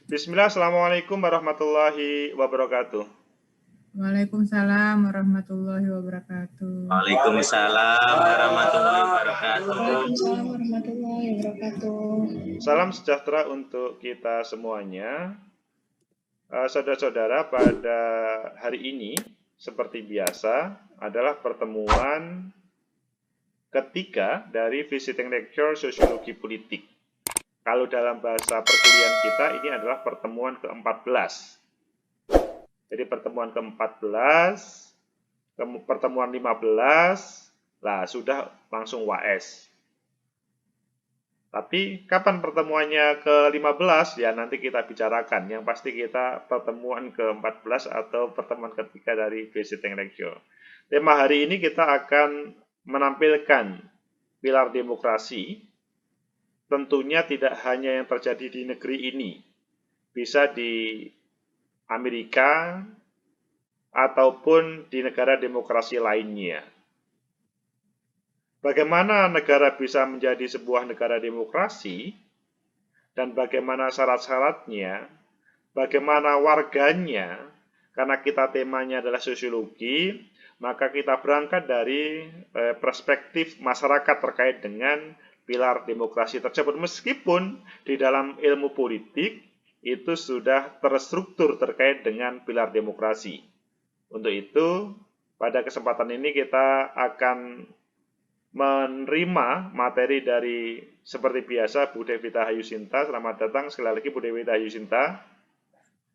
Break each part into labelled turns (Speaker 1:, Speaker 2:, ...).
Speaker 1: Bismillah, Assalamualaikum warahmatullahi wabarakatuh.
Speaker 2: Waalaikumsalam warahmatullahi wabarakatuh.
Speaker 3: Waalaikumsalam warahmatullahi wabarakatuh.
Speaker 4: Waalaikumsalam warahmatullahi wabarakatuh.
Speaker 1: Salam sejahtera untuk kita semuanya. Saudara-saudara, pada hari ini, seperti biasa, adalah pertemuan ketiga dari visiting lecture Sosiologi Politik. Kalau dalam bahasa perkuliahan kita, ini adalah pertemuan ke-14. Jadi pertemuan ke-14, pertemuan 15, lah sudah langsung UAS. Tapi kapan pertemuannya ke-15 ya nanti kita bicarakan. Yang pasti kita pertemuan ke-14 atau pertemuan ketiga dari visiting lecture. Tema hari ini kita akan menampilkan pilar demokrasi. Tentunya tidak hanya yang terjadi di negeri ini. Bisa di Amerika ataupun di negara demokrasi lainnya. Bagaimana negara bisa menjadi sebuah negara demokrasi, dan bagaimana syarat-syaratnya, bagaimana warganya, karena kita temanya adalah sosiologi, maka kita berangkat dari perspektif masyarakat terkait dengan pilar demokrasi tersebut. Meskipun di dalam ilmu politik, itu sudah terstruktur terkait dengan pilar demokrasi. Untuk itu, pada kesempatan ini kita akan menerima materi dari seperti biasa Bu Devita Hayusinta. Selamat datang sekali lagi Bu Devita Hayusinta.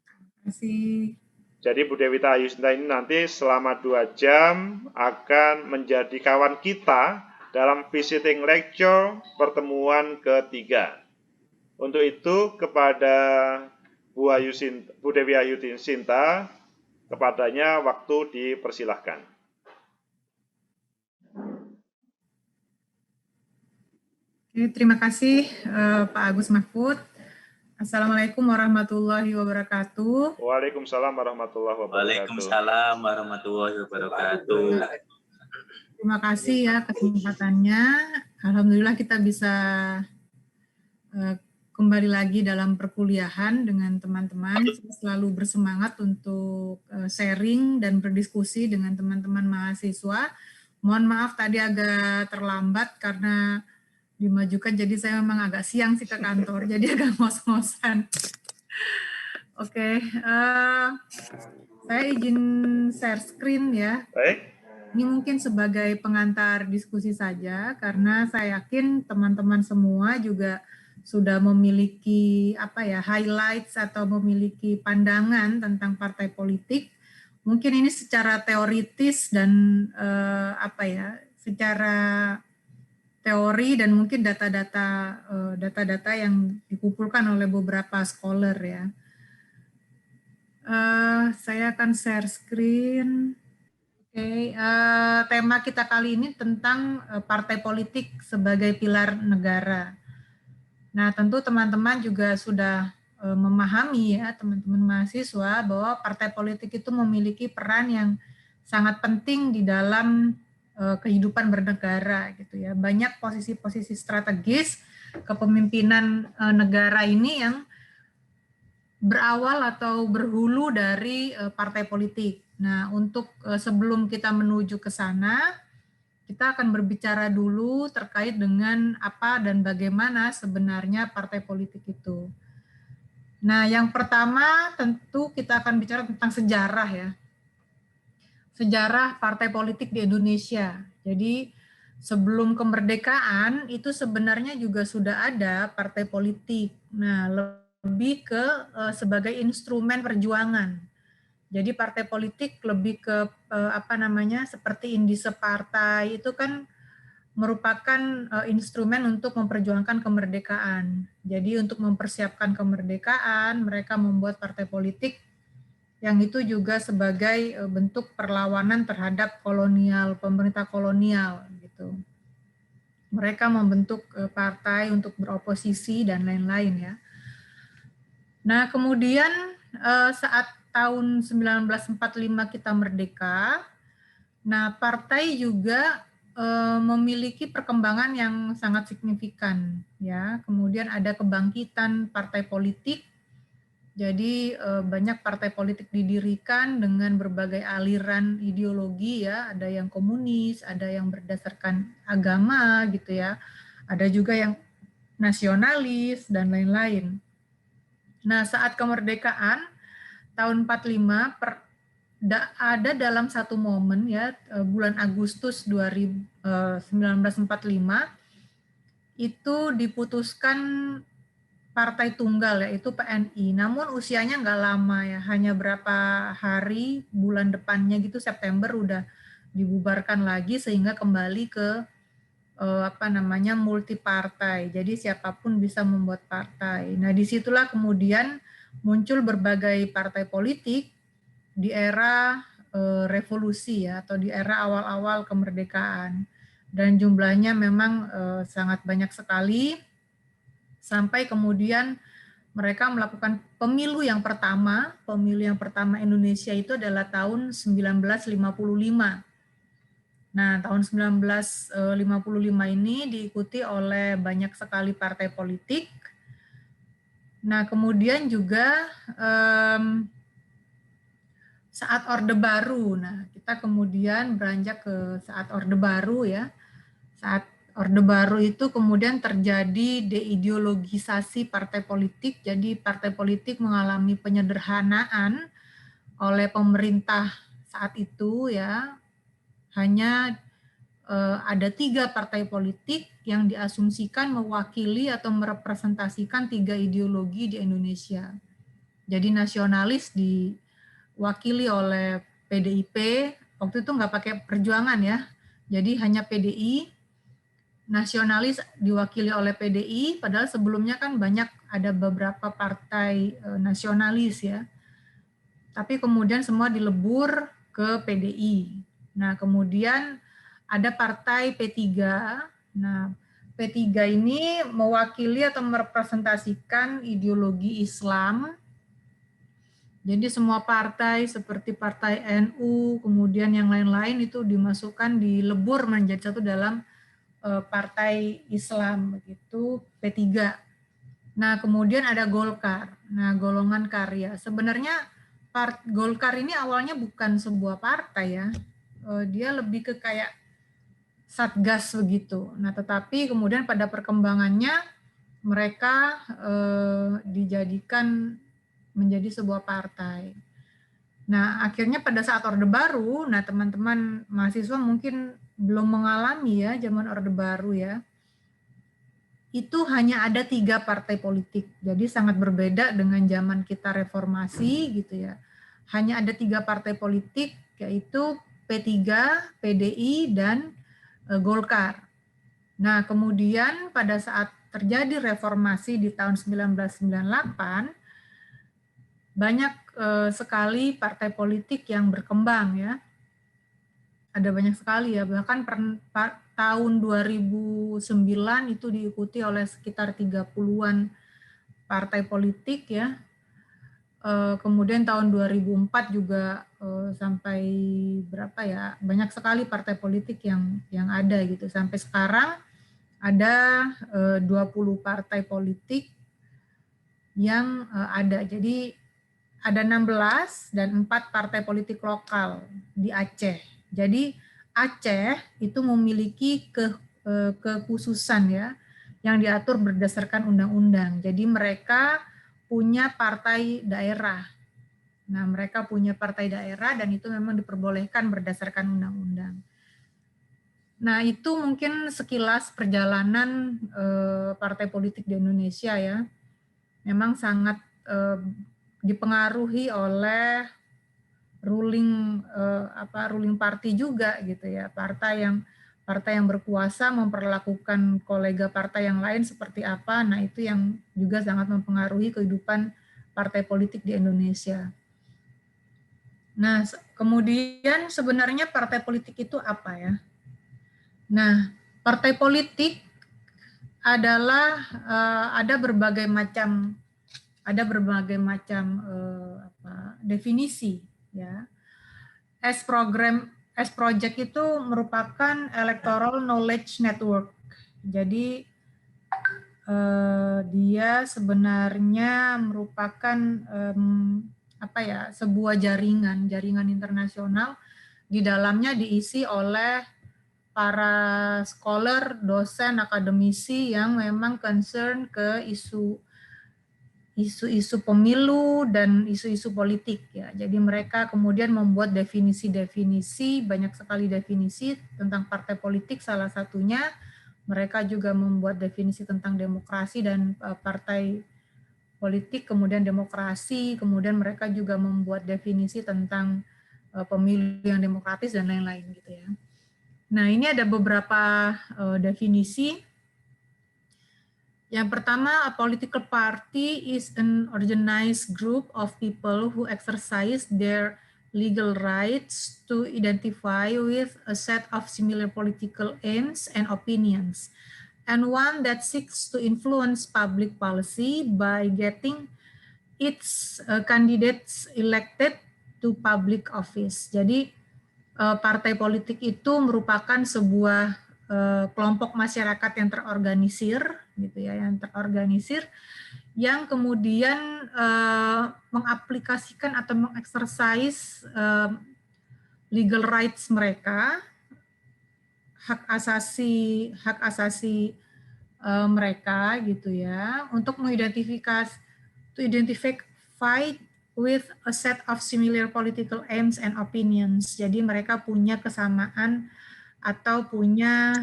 Speaker 2: Terima kasih.
Speaker 1: Jadi Bu Devita Hayusinta ini nanti selama 2 jam akan menjadi kawan kita dalam visiting lecture pertemuan ketiga. Untuk itu kepada Bu Dewi Hayusinta, kepadanya waktu dipersilahkan.
Speaker 2: Oke, terima kasih Pak Agus Mahfud. Assalamualaikum warahmatullahi wabarakatuh.
Speaker 1: Waalaikumsalam warahmatullahi wabarakatuh.
Speaker 3: Waalaikumsalam warahmatullahi wabarakatuh.
Speaker 2: Terima kasih ya kesempatannya. Alhamdulillah kita bisa kembali lagi dalam perkuliahan dengan teman-teman. Saya selalu bersemangat untuk sharing dan berdiskusi dengan teman-teman mahasiswa. Mohon maaf tadi agak terlambat karena dimajukan, jadi saya memang agak siang sih ke kantor, jadi agak ngos-ngosan. Oke, saya izin share screen ya.
Speaker 1: Baik.
Speaker 2: Ini mungkin sebagai pengantar diskusi saja, karena saya yakin teman-teman semua juga sudah memiliki highlights atau memiliki pandangan tentang partai politik. Mungkin ini secara teoritis dan secara teori dan mungkin data-data yang dikumpulkan oleh beberapa scholar ya. Saya akan share screen. Oke, tema kita kali ini tentang partai politik sebagai pilar negara. Nah, tentu teman-teman juga sudah memahami ya, teman-teman mahasiswa, bahwa partai politik itu memiliki peran yang sangat penting di dalam kehidupan bernegara gitu ya. Banyak posisi-posisi strategis kepemimpinan negara ini yang berawal atau berhulu dari partai politik. Nah, untuk sebelum kita menuju ke sana, kita akan berbicara dulu terkait dengan apa dan bagaimana sebenarnya partai politik itu. Nah, yang pertama tentu kita akan bicara tentang sejarah ya. Sejarah partai politik di Indonesia. Jadi sebelum kemerdekaan itu sebenarnya juga sudah ada partai politik. Nah, lebih ke sebagai instrumen perjuangan. Jadi partai politik lebih ke seperti indise partai itu kan merupakan instrumen untuk memperjuangkan kemerdekaan. Jadi untuk mempersiapkan kemerdekaan, mereka membuat partai politik yang itu juga sebagai bentuk perlawanan terhadap kolonial, pemerintah kolonial gitu. Mereka membentuk partai untuk beroposisi dan lain-lain ya. Nah, kemudian saat tahun 1945 kita merdeka, nah partai juga memiliki perkembangan yang sangat signifikan ya. Kemudian ada kebangkitan partai politik Jadi banyak partai politik didirikan dengan berbagai aliran ideologi ya, ada yang komunis, ada yang berdasarkan agama gitu ya, ada juga yang nasionalis dan lain-lain. Nah, saat kemerdekaan tahun 45 ada dalam satu momen ya, bulan Agustus 1945 itu diputuskan partai tunggal yaitu PNI. Namun usianya nggak lama ya, hanya berapa hari, bulan depannya gitu September udah dibubarkan lagi sehingga kembali ke multi partai. Jadi siapapun bisa membuat partai. Nah, disitulah kemudian muncul berbagai partai politik di era revolusi ya, atau di era awal-awal kemerdekaan. Dan jumlahnya memang sangat banyak sekali. Sampai kemudian mereka melakukan pemilu yang pertama Indonesia itu adalah tahun 1955. Nah, tahun 1955 ini diikuti oleh banyak sekali partai politik. Nah, kemudian juga saat Orde Baru. Nah, kita kemudian beranjak ke saat Orde Baru ya. Saat Orde Baru itu kemudian terjadi deideologisasi partai politik, jadi partai politik mengalami penyederhanaan oleh pemerintah saat itu ya, hanya ada 3 partai politik yang diasumsikan mewakili atau merepresentasikan 3 ideologi di Indonesia. Jadi nasionalis diwakili oleh PDIP, waktu itu nggak pakai perjuangan ya, jadi hanya PDI. Nasionalis diwakili oleh PDI, padahal sebelumnya kan ada beberapa partai nasionalis ya. Tapi kemudian semua dilebur ke PDI. Nah, kemudian ada partai P3. Nah, P3 ini mewakili atau merepresentasikan ideologi Islam. Jadi semua partai seperti partai NU, kemudian yang lain-lain itu dimasukkan, dilebur menjadi satu dalam partai Islam begitu, P3. Nah, kemudian ada Golkar. Nah, golongan karya. Sebenarnya Golkar ini awalnya bukan sebuah partai ya. Dia lebih ke kayak satgas begitu. Nah, tetapi kemudian pada perkembangannya mereka dijadikan menjadi sebuah partai. Nah, akhirnya pada saat Orde Baru, nah teman-teman mahasiswa mungkin belum mengalami ya zaman Orde Baru ya, itu hanya ada 3 partai politik. Jadi sangat berbeda dengan zaman kita reformasi gitu ya. Hanya ada 3 partai politik, yaitu P3, PDI, dan Golkar. Nah, kemudian pada saat terjadi reformasi di tahun 1998, banyak sekali partai politik yang berkembang ya. Ada banyak sekali ya, bahkan tahun 2009 itu diikuti oleh sekitar 30-an partai politik ya. Kemudian tahun 2004 juga sampai berapa ya, banyak sekali partai politik yang ada gitu. Sampai sekarang ada 20 partai politik yang ada. Jadi ada 16 dan 4 partai politik lokal di Aceh. Jadi Aceh itu memiliki kekhususan ya, yang diatur berdasarkan undang-undang. Jadi mereka punya partai daerah. Nah, mereka punya partai daerah dan itu memang diperbolehkan berdasarkan undang-undang. Nah, itu mungkin sekilas perjalanan partai politik di Indonesia ya. Memang sangat dipengaruhi oleh ruling party juga gitu ya, partai yang berkuasa memperlakukan kolega partai yang lain seperti apa. Nah, itu yang juga sangat mempengaruhi kehidupan partai politik di Indonesia. Nah, kemudian sebenarnya partai politik itu apa ya? Nah, partai politik adalah ada berbagai macam definisi ya. S-Project itu merupakan electoral knowledge network. Jadi dia sebenarnya merupakan sebuah jaringan internasional. Di dalamnya diisi oleh para scholar, dosen, akademisi yang memang concern ke isu-isu pemilu dan isu-isu politik ya. Jadi mereka kemudian membuat definisi-definisi, banyak sekali definisi tentang partai politik, salah satunya mereka juga membuat definisi tentang demokrasi dan partai politik, kemudian demokrasi, kemudian mereka juga membuat definisi tentang pemilu yang demokratis dan lain-lain gitu ya. Nah, ini ada beberapa definisi. Yang pertama, a political party is an organized group of people who exercise their legal rights to identify with a set of similar political aims and opinions, and one that seeks to influence public policy by getting its candidates elected to public office. Jadi partai politik itu merupakan sebuah kelompok masyarakat yang terorganisir, gitu ya, yang kemudian mengaplikasikan atau mengeksersis legal rights mereka, hak asasi mereka, gitu ya, untuk mengidentifikasi, to identify with a set of similar political aims and opinions. Jadi mereka punya kesamaan atau punya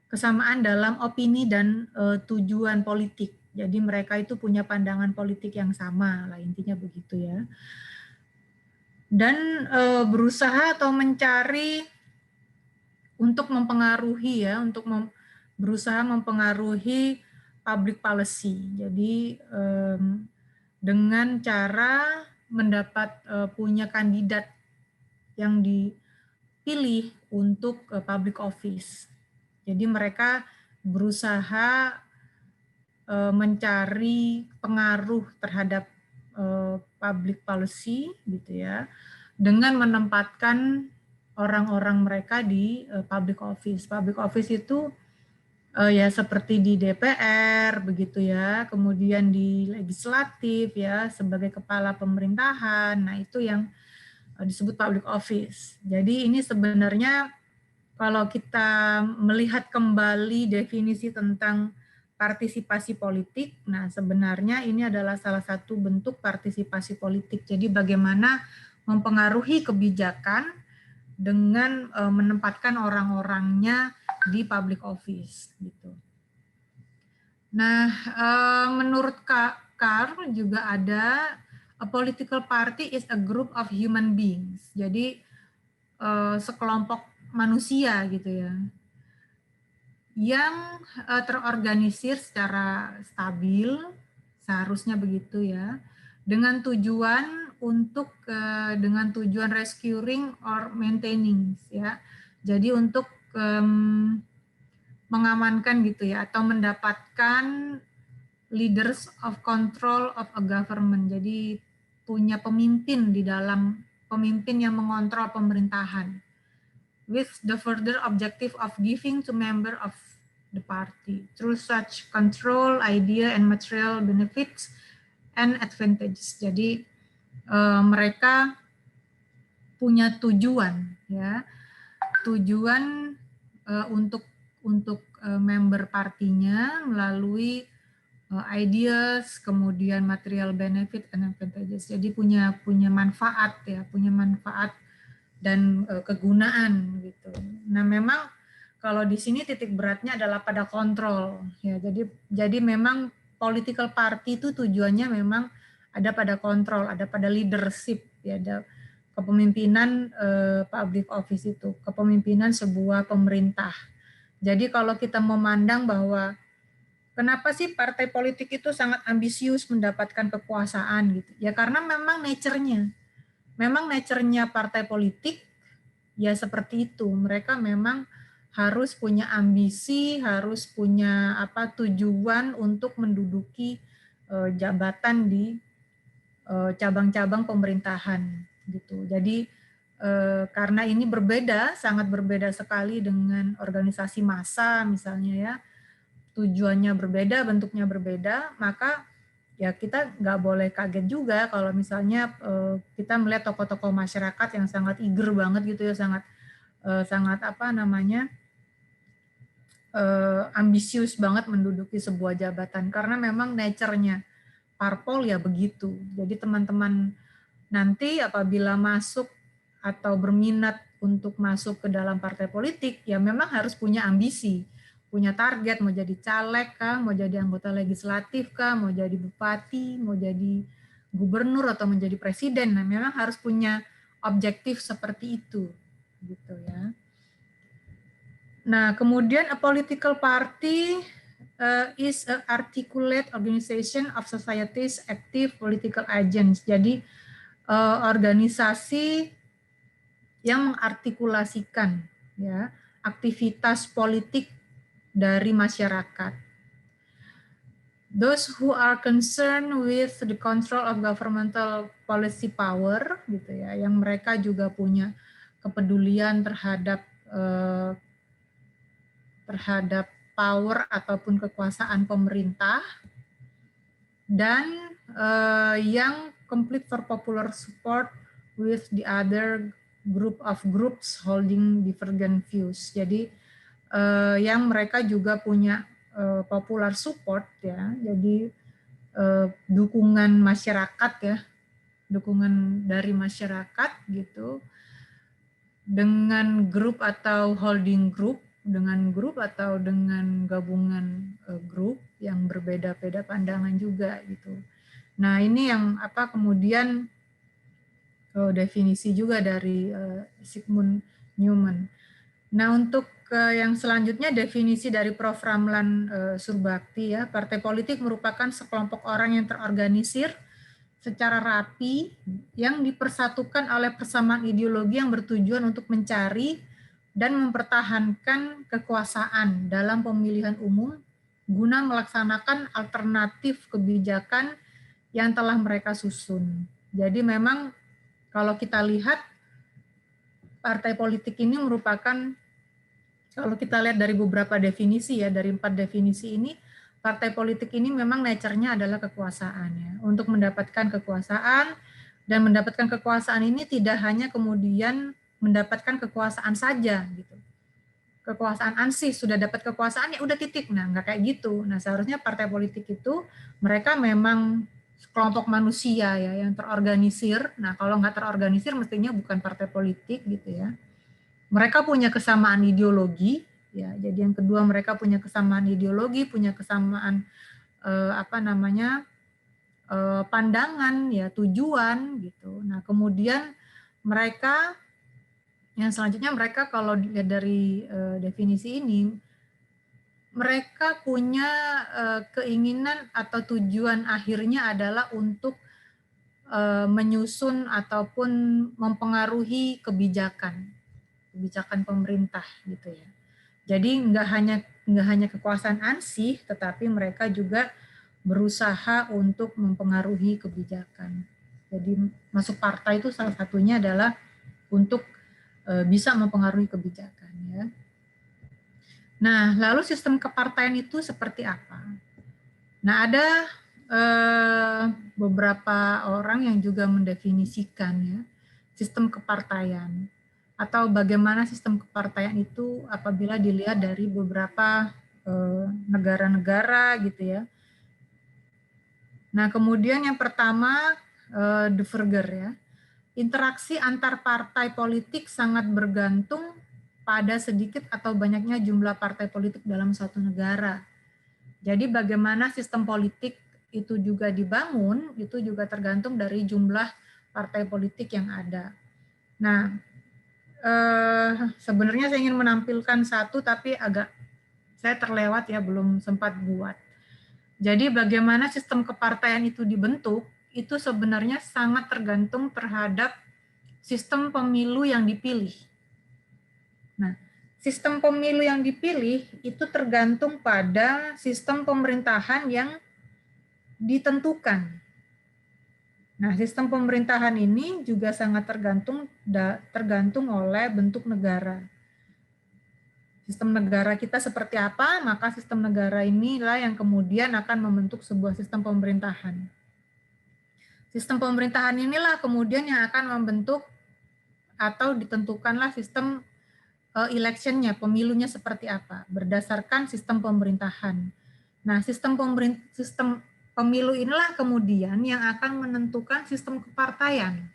Speaker 2: kesamaan dalam opini dan tujuan politik. Jadi mereka itu punya pandangan politik yang sama, lah intinya begitu ya. Dan berusaha atau mencari untuk mempengaruhi ya, berusaha mempengaruhi public policy. Jadi dengan cara mendapat punya kandidat yang dipilih untuk public office. Jadi mereka berusaha mencari pengaruh terhadap public policy gitu ya, dengan menempatkan orang-orang mereka di public office. Public office itu ya seperti di DPR begitu ya, kemudian di legislatif ya sebagai kepala pemerintahan. Nah, itu yang disebut public office. Jadi ini sebenarnya kalau kita melihat kembali definisi tentang partisipasi politik, nah sebenarnya ini adalah salah satu bentuk partisipasi politik. Jadi bagaimana mempengaruhi kebijakan dengan menempatkan orang-orangnya di public office gitu. Nah, menurut Carr juga ada a political party is a group of human beings. Jadi sekelompok manusia gitu ya, yang terorganisir secara stabil, seharusnya begitu ya, dengan tujuan rescuing or maintaining ya. Jadi untuk mengamankan gitu ya, atau mendapatkan leaders of control of a government. Jadi punya pemimpin yang mengontrol pemerintahan, with the further objective of giving to member of the party through such control, idea, and material benefits and advantages. Jadi mereka punya tujuan ya, untuk member partinya melalui ideas, kemudian material benefit and advantages. Jadi punya manfaat ya, dan kegunaan gitu. Nah, memang kalau di sini titik beratnya adalah pada kontrol ya. Jadi memang political party itu tujuannya memang ada pada kontrol, ada pada leadership ya, ada kepemimpinan public office itu, kepemimpinan sebuah pemerintah. Jadi kalau kita memandang bahwa kenapa sih partai politik itu sangat ambisius mendapatkan kekuasaan gitu? Ya karena memang nature-nya partai politik ya seperti itu. Mereka memang harus punya ambisi, harus punya tujuan untuk menduduki jabatan di cabang-cabang pemerintahan gitu. Jadi karena ini berbeda, sangat berbeda sekali dengan organisasi massa misalnya ya, tujuannya berbeda, bentuknya berbeda, maka ya kita nggak boleh kaget juga kalau misalnya kita melihat tokoh-tokoh masyarakat yang sangat eager banget gitu ya, sangat apa namanya, ambisius banget menduduki sebuah jabatan, karena memang nature-nya parpol ya begitu. Jadi teman-teman nanti apabila masuk atau berminat untuk masuk ke dalam partai politik, ya memang harus punya ambisi, punya target, mau jadi caleg kah, mau jadi anggota legislatif kah, mau jadi bupati, mau jadi gubernur atau menjadi presiden. Nah, memang harus punya objektif seperti itu, gitu ya. Nah, kemudian a political party is an articulate organization of society's active political agents. Jadi organisasi yang mengartikulasikan ya aktivitas politik dari masyarakat. Those who are concerned with the control of governmental policy power, gitu ya, yang mereka juga punya kepedulian terhadap power ataupun kekuasaan pemerintah, dan yang complete for popular support with the other groups holding divergent views. Jadi yang mereka juga punya popular support ya, jadi dukungan masyarakat ya, dukungan dari masyarakat gitu, dengan grup atau holding group, dengan grup atau dengan gabungan grup yang berbeda-beda pandangan juga gitu. Nah, ini yang apa kemudian definisi juga dari Zygmunt Neumann. Nah, untuk yang selanjutnya definisi dari Prof. Ramlan Surbakti ya, partai politik merupakan sekelompok orang yang terorganisir secara rapi yang dipersatukan oleh persamaan ideologi yang bertujuan untuk mencari dan mempertahankan kekuasaan dalam pemilihan umum guna melaksanakan alternatif kebijakan yang telah mereka susun. Jadi memang kalau kita lihat partai politik ini merupakan, kalau kita lihat dari beberapa definisi ya, dari 4 definisi ini, partai politik ini memang nature-nya adalah kekuasaan ya. Untuk mendapatkan kekuasaan, dan mendapatkan kekuasaan ini tidak hanya kemudian mendapatkan kekuasaan saja gitu. Kekuasaan ansih, sudah dapat kekuasaan ya udah titik. Nah, nggak kayak gitu. Nah, seharusnya partai politik itu mereka memang kelompok manusia ya yang terorganisir. Nah, kalau nggak terorganisir mestinya bukan partai politik gitu ya. Mereka punya kesamaan ideologi ya. Jadi yang kedua mereka punya kesamaan ideologi, punya kesamaan pandangan ya, tujuan gitu. Nah, kemudian mereka yang selanjutnya mereka kalau dilihat dari definisi ini, mereka punya keinginan atau tujuan akhirnya adalah untuk menyusun ataupun mempengaruhi kebijakan pemerintah gitu ya. Jadi nggak hanya kekuasaan ansih, tetapi mereka juga berusaha untuk mempengaruhi kebijakan. Jadi masuk partai itu salah satunya adalah untuk bisa mempengaruhi kebijakan ya. Nah, lalu sistem kepartaian itu seperti apa? Nah, ada beberapa orang yang juga mendefinisikan ya sistem kepartaian atau bagaimana sistem kepartaian itu apabila dilihat dari beberapa negara-negara gitu ya. Nah, kemudian yang pertama De Verger ya. Interaksi antar partai politik sangat bergantung pada sedikit atau banyaknya jumlah partai politik dalam suatu negara. Jadi bagaimana sistem politik itu juga dibangun, itu juga tergantung dari jumlah partai politik yang ada. Nah, sebenarnya saya ingin menampilkan satu, tapi saya terlewat ya, belum sempat buat. Jadi bagaimana sistem kepartaian itu dibentuk, itu sebenarnya sangat tergantung terhadap sistem pemilu yang dipilih. Nah, sistem pemilu yang dipilih itu tergantung pada sistem pemerintahan yang ditentukan. Nah, sistem pemerintahan ini juga sangat tergantung oleh bentuk negara. Sistem negara kita seperti apa, maka sistem negara inilah yang kemudian akan membentuk sebuah sistem pemerintahan. Sistem pemerintahan inilah kemudian yang akan membentuk atau ditentukanlah sistem electionnya, pemilunya seperti apa, berdasarkan sistem pemerintahan. Nah, sistem pemilu inilah kemudian yang akan menentukan sistem kepartaian.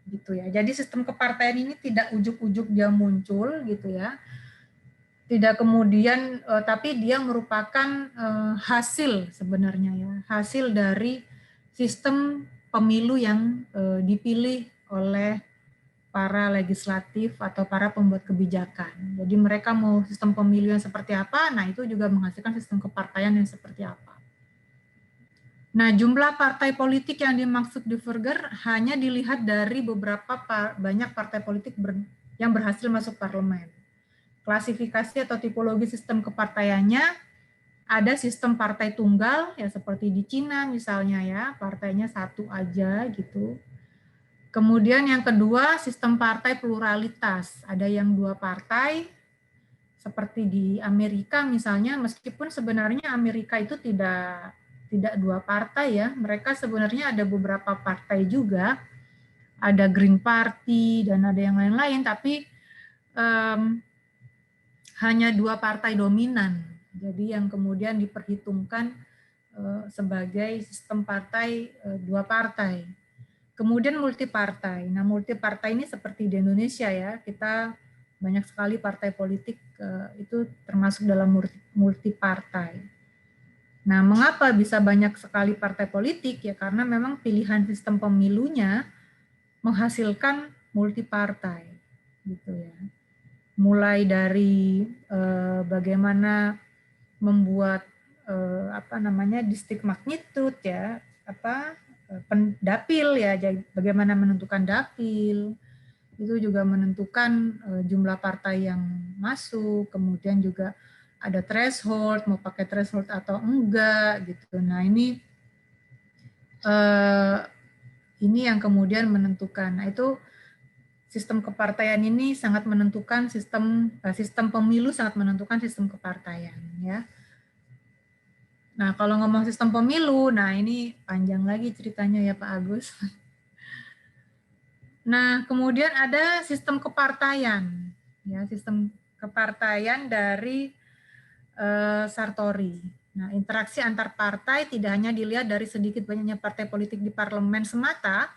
Speaker 2: Gitu ya. Jadi sistem kepartaian ini tidak ujuk-ujuk dia muncul gitu ya. Tidak kemudian tapi dia merupakan hasil sebenarnya ya, hasil dari sistem pemilu yang dipilih oleh para legislatif atau para pembuat kebijakan. Jadi mereka mau sistem pemilu yang seperti apa, nah itu juga menghasilkan sistem kepartaian yang seperti apa. Nah, jumlah partai politik yang dimaksud di Furger hanya dilihat dari beberapa banyak partai politik yang berhasil masuk parlemen. Klasifikasi atau tipologi sistem kepartaiannya, ada sistem partai tunggal, ya seperti di Cina misalnya ya, partainya satu aja gitu. Kemudian yang kedua, sistem partai pluralitas. Ada yang 2 partai, seperti di Amerika misalnya, meskipun sebenarnya Amerika itu tidak 2 partai ya. Mereka sebenarnya ada beberapa partai juga. Ada Green Party dan ada yang lain-lain, tapi hanya 2 partai dominan. Jadi yang kemudian diperhitungkan sebagai sistem partai 2 partai. Kemudian multipartai. Nah, multipartai ini seperti di Indonesia ya, kita banyak sekali partai politik itu termasuk dalam multipartai. Nah, mengapa bisa banyak sekali partai politik? Ya karena memang pilihan sistem pemilunya menghasilkan multipartai, gitu ya. Mulai dari bagaimana membuat distrik magnitude ya, dapil ya, bagaimana menentukan dapil, itu juga menentukan jumlah partai yang masuk, kemudian juga ada threshold, mau pakai threshold atau enggak gitu. Nah ini yang kemudian menentukan. Nah itu sistem kepartaian ini sangat menentukan sistem pemilu sangat menentukan sistem kepartaian ya. Nah, kalau ngomong sistem pemilu, nah ini panjang lagi ceritanya ya Pak Agus. Nah, kemudian ada sistem kepartaian. Ya, sistem kepartaian dari Sartori. Nah, interaksi antar partai tidak hanya dilihat dari sedikit banyaknya partai politik di parlemen semata,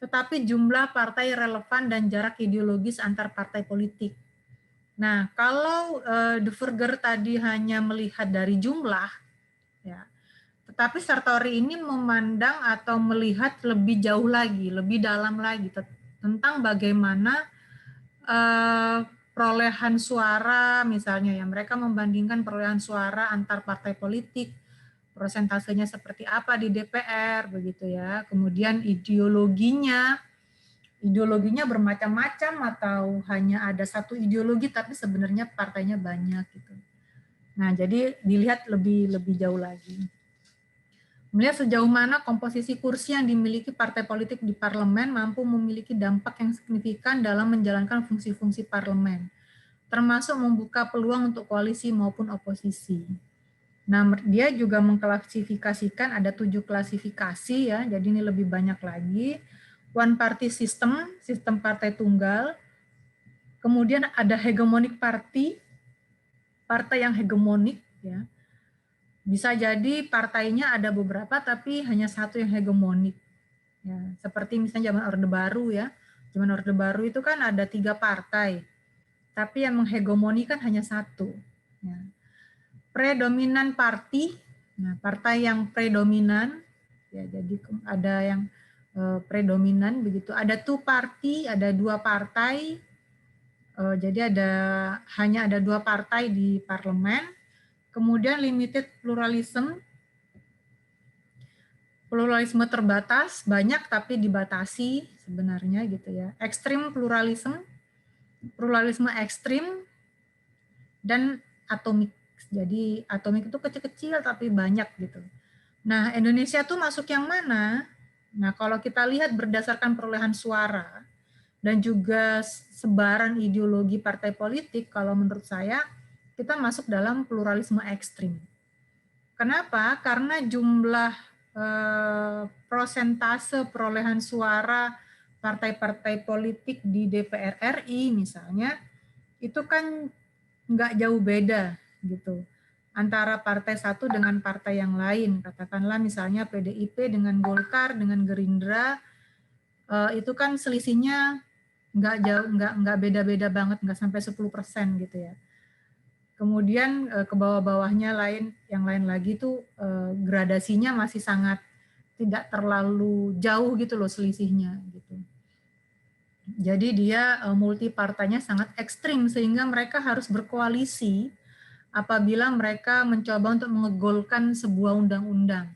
Speaker 2: tetapi jumlah partai relevan dan jarak ideologis antar partai politik. Nah, kalau De Burger tadi hanya melihat dari jumlah, ya. Tetapi Sartori ini memandang atau melihat lebih jauh lagi, lebih dalam lagi tentang bagaimana perolehan suara misalnya ya. Mereka membandingkan perolehan suara antar partai politik, persentasenya seperti apa di DPR begitu ya. Kemudian ideologinya bermacam-macam atau hanya ada satu ideologi tapi sebenarnya partainya banyak gitu. Nah, jadi dilihat lebih jauh lagi. Melihat sejauh mana komposisi kursi yang dimiliki partai politik di parlemen mampu memiliki dampak yang signifikan dalam menjalankan fungsi-fungsi parlemen, termasuk membuka peluang untuk koalisi maupun oposisi. Nah, dia juga mengklasifikasikan ada 7 klasifikasi ya, jadi ini lebih banyak lagi. One party system, sistem partai tunggal. Kemudian ada hegemonic party, partai yang hegemonik ya. Bisa jadi partainya ada beberapa tapi hanya satu yang hegemonik. Ya, seperti misalnya zaman Orde Baru ya. Zaman Orde Baru itu kan ada 3 partai. Tapi yang menghegemoni kan hanya satu. Ya. Predominan party, nah, partai yang predominan ya, jadi ada yang predominan begitu. Ada 2 party, ada 2 partai. Jadi hanya ada 2 partai di parlemen. Kemudian limited pluralism terbatas, banyak tapi dibatasi sebenarnya gitu ya. Extreme pluralism ekstrim, dan atomik. Jadi atomik itu kecil-kecil tapi banyak gitu. Nah, Indonesia tuh masuk yang mana? Nah, kalau kita lihat berdasarkan perolehan suara dan juga sebaran ideologi partai politik, kalau menurut saya kita masuk dalam pluralisme ekstrim. Kenapa? Karena jumlah prosentase perolehan suara partai-partai politik di DPR RI misalnya, itu kan nggak jauh beda gitu antara partai satu dengan partai yang lain. Katakanlah misalnya PDIP dengan Golkar dengan Gerindra, itu kan selisihnya nggak jauh, nggak beda-beda banget, nggak sampai 10% gitu ya. Kemudian ke bawah-bawahnya yang lain lagi tuh gradasinya masih sangat tidak terlalu jauh gitu loh selisihnya gitu. Jadi dia multi partainya sangat ekstrim sehingga mereka harus berkoalisi apabila mereka mencoba untuk mengegolkan sebuah undang-undang.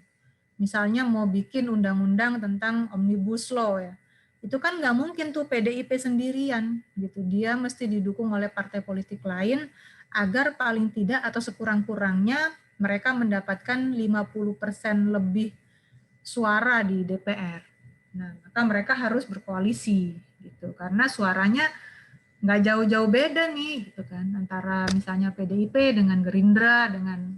Speaker 2: Misalnya mau bikin undang-undang tentang Omnibus Law ya. Itu kan nggak mungkin tuh PDIP sendirian gitu. Dia mesti didukung oleh partai politik lain agar paling tidak atau sekurang-kurangnya mereka mendapatkan 50% lebih suara di DPR. Nah, maka mereka harus berkoalisi gitu. Karena suaranya nggak jauh-jauh beda nih gitu kan antara misalnya PDIP dengan Gerindra dengan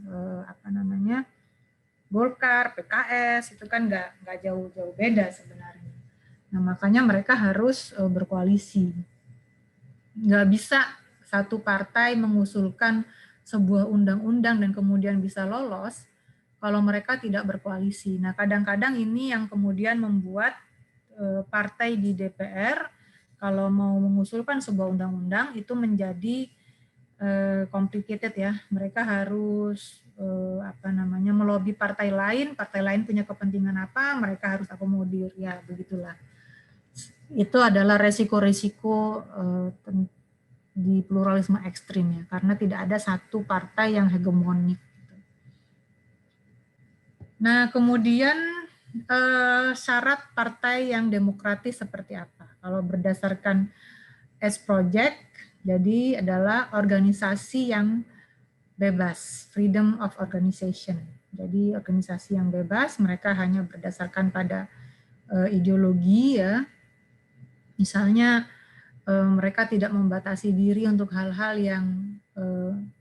Speaker 2: Golkar, PKS itu kan nggak jauh-jauh beda sebenarnya. Nah makanya mereka harus berkoalisi. Nggak bisa satu partai mengusulkan sebuah undang-undang dan kemudian bisa lolos kalau mereka tidak berkoalisi. Nah kadang-kadang ini yang kemudian membuat partai di DPR kalau mau mengusulkan sebuah undang-undang itu menjadi complicated ya. Mereka harus melobi partai lain punya kepentingan apa, mereka harus akomodir ya begitulah. Itu adalah resiko-resiko di pluralisme ekstrim ya, karena tidak ada satu partai yang hegemonik. Nah kemudian syarat partai yang demokratis seperti apa? Kalau berdasarkan S-Project, jadi adalah organisasi yang bebas, freedom of organization. Jadi organisasi yang bebas, mereka hanya berdasarkan pada ideologi ya. Misalnya mereka tidak membatasi diri untuk hal-hal yang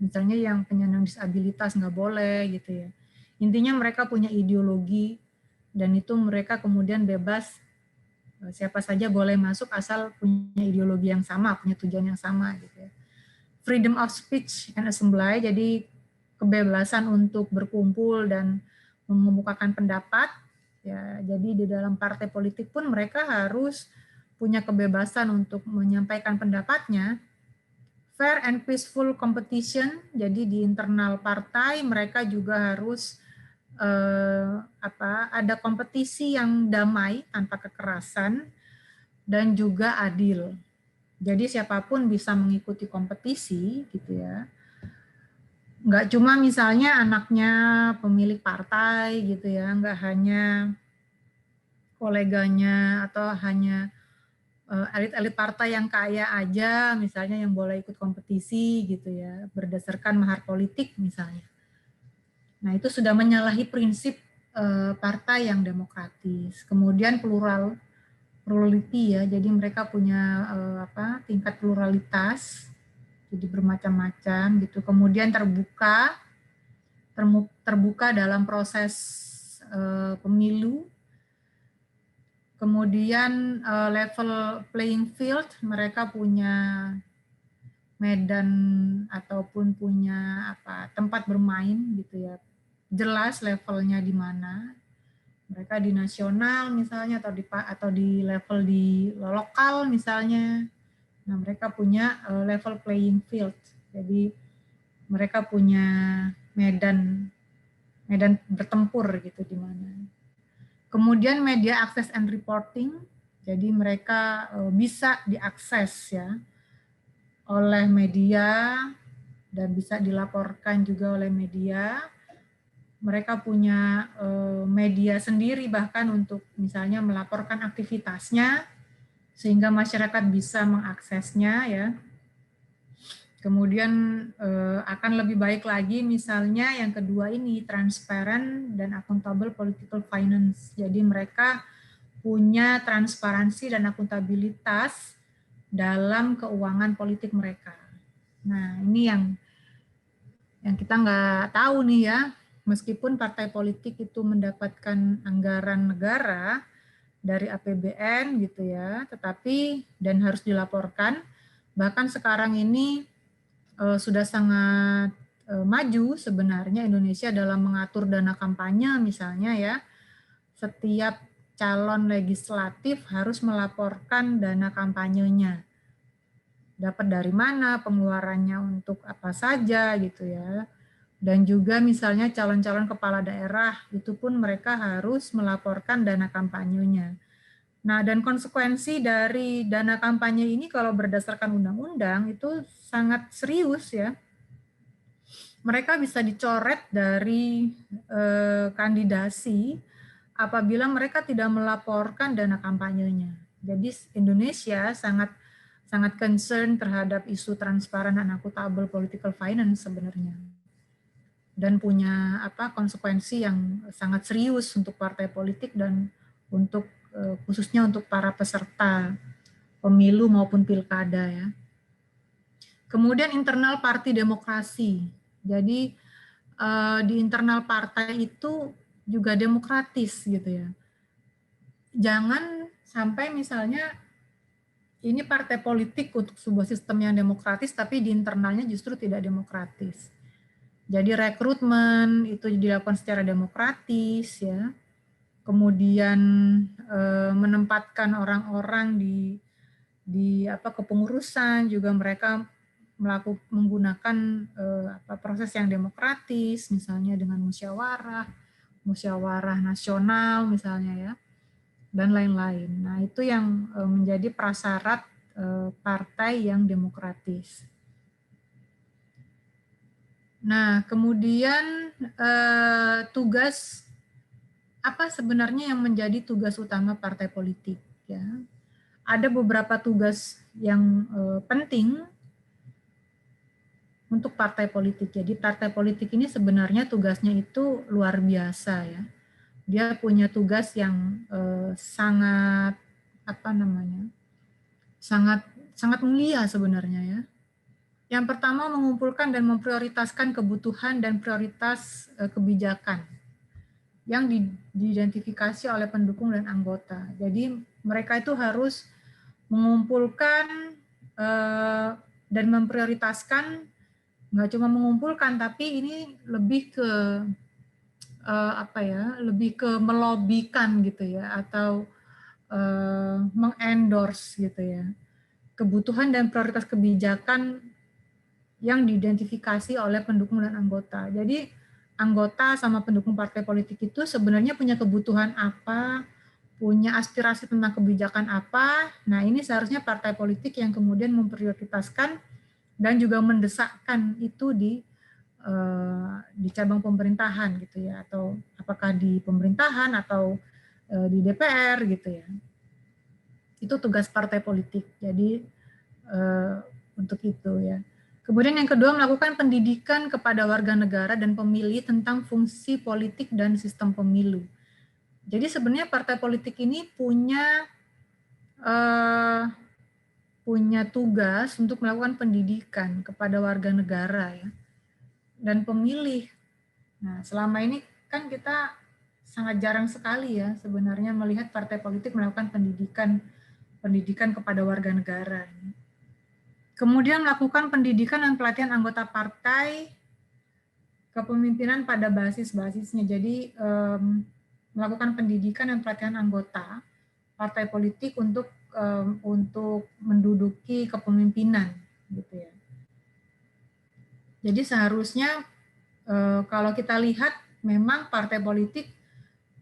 Speaker 2: misalnya yang penyandang disabilitas nggak boleh gitu ya. Intinya mereka punya ideologi dan itu mereka kemudian bebas, siapa saja boleh masuk asal punya ideologi yang sama, punya tujuan yang sama gitu ya. Freedom of speech and assembly, jadi kebebasan untuk berkumpul dan mengemukakan pendapat ya. Jadi di dalam partai politik pun mereka harus punya kebebasan untuk menyampaikan pendapatnya. Fair and peaceful competition, jadi di internal partai mereka juga harus ada kompetisi yang damai tanpa kekerasan dan juga adil. Jadi siapapun bisa mengikuti kompetisi gitu ya. Nggak cuma misalnya anaknya pemilik partai gitu ya, nggak hanya koleganya atau hanya elit-elit partai yang kaya aja misalnya yang boleh ikut kompetisi gitu ya, berdasarkan mahar politik misalnya. Nah itu sudah menyalahi prinsip partai yang demokratis. Kemudian plurality ya, jadi mereka punya tingkat pluralitas, jadi bermacam-macam gitu. Kemudian terbuka dalam proses pemilu. Kemudian level playing field, mereka punya medan ataupun punya tempat bermain gitu ya. Jelas levelnya di mana. Mereka di nasional misalnya atau di level di lokal misalnya. Nah, mereka punya level playing field. Jadi mereka punya medan bertempur gitu di mana. Kemudian media access and reporting, jadi mereka bisa diakses ya oleh media dan bisa dilaporkan juga oleh media. Mereka punya media sendiri bahkan untuk misalnya melaporkan aktivitasnya sehingga masyarakat bisa mengaksesnya ya. Kemudian akan lebih baik lagi misalnya yang kedua ini transparent dan accountable political finance. Jadi mereka punya transparansi dan akuntabilitas dalam keuangan politik mereka. Nah, ini yang kita nggak tahu nih ya, meskipun partai politik itu mendapatkan anggaran negara dari APBN gitu ya, tetapi dan harus dilaporkan, bahkan sekarang ini sudah sangat maju sebenarnya Indonesia dalam mengatur dana kampanye misalnya ya. Setiap calon legislatif harus melaporkan dana kampanyenya. Dapat dari mana, pengeluarannya untuk apa saja gitu ya. Dan juga misalnya calon-calon kepala daerah, itu pun mereka harus melaporkan dana kampanyenya. Nah, dan konsekuensi dari dana kampanye ini kalau berdasarkan undang-undang itu sangat serius ya. Mereka bisa dicoret dari kandidasi apabila mereka tidak melaporkan dana kampanyenya. Jadi Indonesia sangat concern terhadap isu transparan dan akuntabel political finance sebenarnya. Dan punya konsekuensi yang sangat serius untuk partai politik dan untuk khususnya untuk para peserta pemilu maupun pilkada ya. Kemudian internal parti demokrasi. Jadi di internal partai itu juga demokratis gitu ya. Jangan sampai misalnya ini partai politik untuk sebuah sistem yang demokratis tapi di internalnya justru tidak demokratis. Jadi rekrutmen itu dilakukan secara demokratis ya. Kemudian menempatkan orang-orang di kepengurusan juga mereka menggunakan proses yang demokratis, misalnya dengan musyawarah nasional misalnya ya, dan lain-lain. Nah itu yang menjadi prasyarat partai yang demokratis. Nah kemudian tugas apa sebenarnya yang menjadi tugas utama partai politik ya? Ada beberapa tugas yang penting untuk partai politik. Jadi partai politik ini sebenarnya tugasnya itu luar biasa ya. Dia punya tugas yang sangat sangat mulia sebenarnya ya. Yang pertama mengumpulkan dan memprioritaskan kebutuhan dan prioritas kebijakan yang diidentifikasi oleh pendukung dan anggota. Jadi mereka itu harus mengumpulkan dan memprioritaskan, nggak cuma mengumpulkan, tapi ini lebih ke lebih ke melobikan gitu ya, atau mengendorse gitu ya, kebutuhan dan prioritas kebijakan yang diidentifikasi oleh pendukung dan anggota. Jadi anggota sama pendukung partai politik itu sebenarnya punya kebutuhan apa, punya aspirasi tentang kebijakan apa. Nah ini seharusnya partai politik yang kemudian memprioritaskan dan juga mendesakkan itu di cabang pemerintahan gitu ya, atau apakah di pemerintahan atau di DPR gitu ya. Itu tugas partai politik. Jadi untuk itu ya. Kemudian yang kedua, melakukan pendidikan kepada warga negara dan pemilih tentang fungsi politik dan sistem pemilu. Jadi sebenarnya partai politik ini punya tugas untuk melakukan pendidikan kepada warga negara ya, dan pemilih. Nah, selama ini kan kita sangat jarang sekali ya sebenarnya melihat partai politik melakukan pendidikan kepada warga negara. Kemudian melakukan pendidikan dan pelatihan anggota partai kepemimpinan pada basis-basisnya. Jadi melakukan pendidikan dan pelatihan anggota partai politik untuk menduduki kepemimpinan gitu ya. Jadi seharusnya kalau kita lihat memang partai politik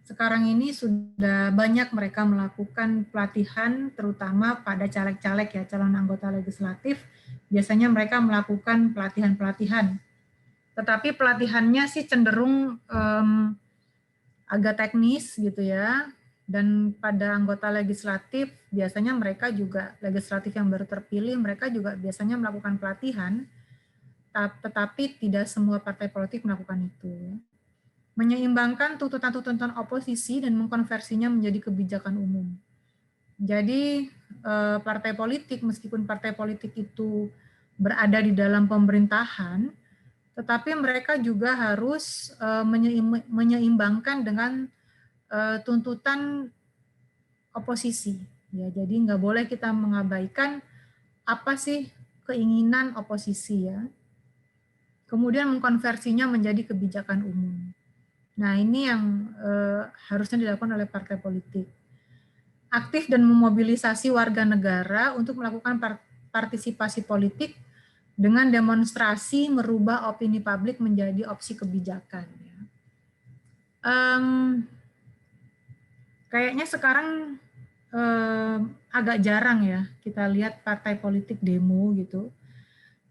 Speaker 2: sekarang ini sudah banyak mereka melakukan pelatihan, terutama pada caleg-caleg ya, calon anggota legislatif. Biasanya mereka melakukan pelatihan-pelatihan. Tetapi pelatihannya sih cenderung agak teknis gitu ya. Dan pada anggota legislatif, biasanya mereka juga, legislatif yang baru terpilih, mereka juga biasanya melakukan pelatihan, tetapi tidak semua partai politik melakukan itu. menyeimbangkan tuntutan-tuntutan oposisi dan mengkonversinya menjadi kebijakan umum. Jadi partai politik, meskipun partai politik itu berada di dalam pemerintahan, tetapi mereka juga harus menyeimbangkan dengan tuntutan oposisi. Ya, jadi nggak boleh kita mengabaikan apa sih keinginan oposisi ya. Kemudian mengkonversinya menjadi kebijakan umum. Nah, ini yang harusnya dilakukan oleh partai politik. Aktif dan memobilisasi warga negara untuk melakukan partisipasi politik dengan demonstrasi merubah opini publik menjadi opsi kebijakan. Kayaknya sekarang agak jarang ya kita lihat partai politik demo gitu.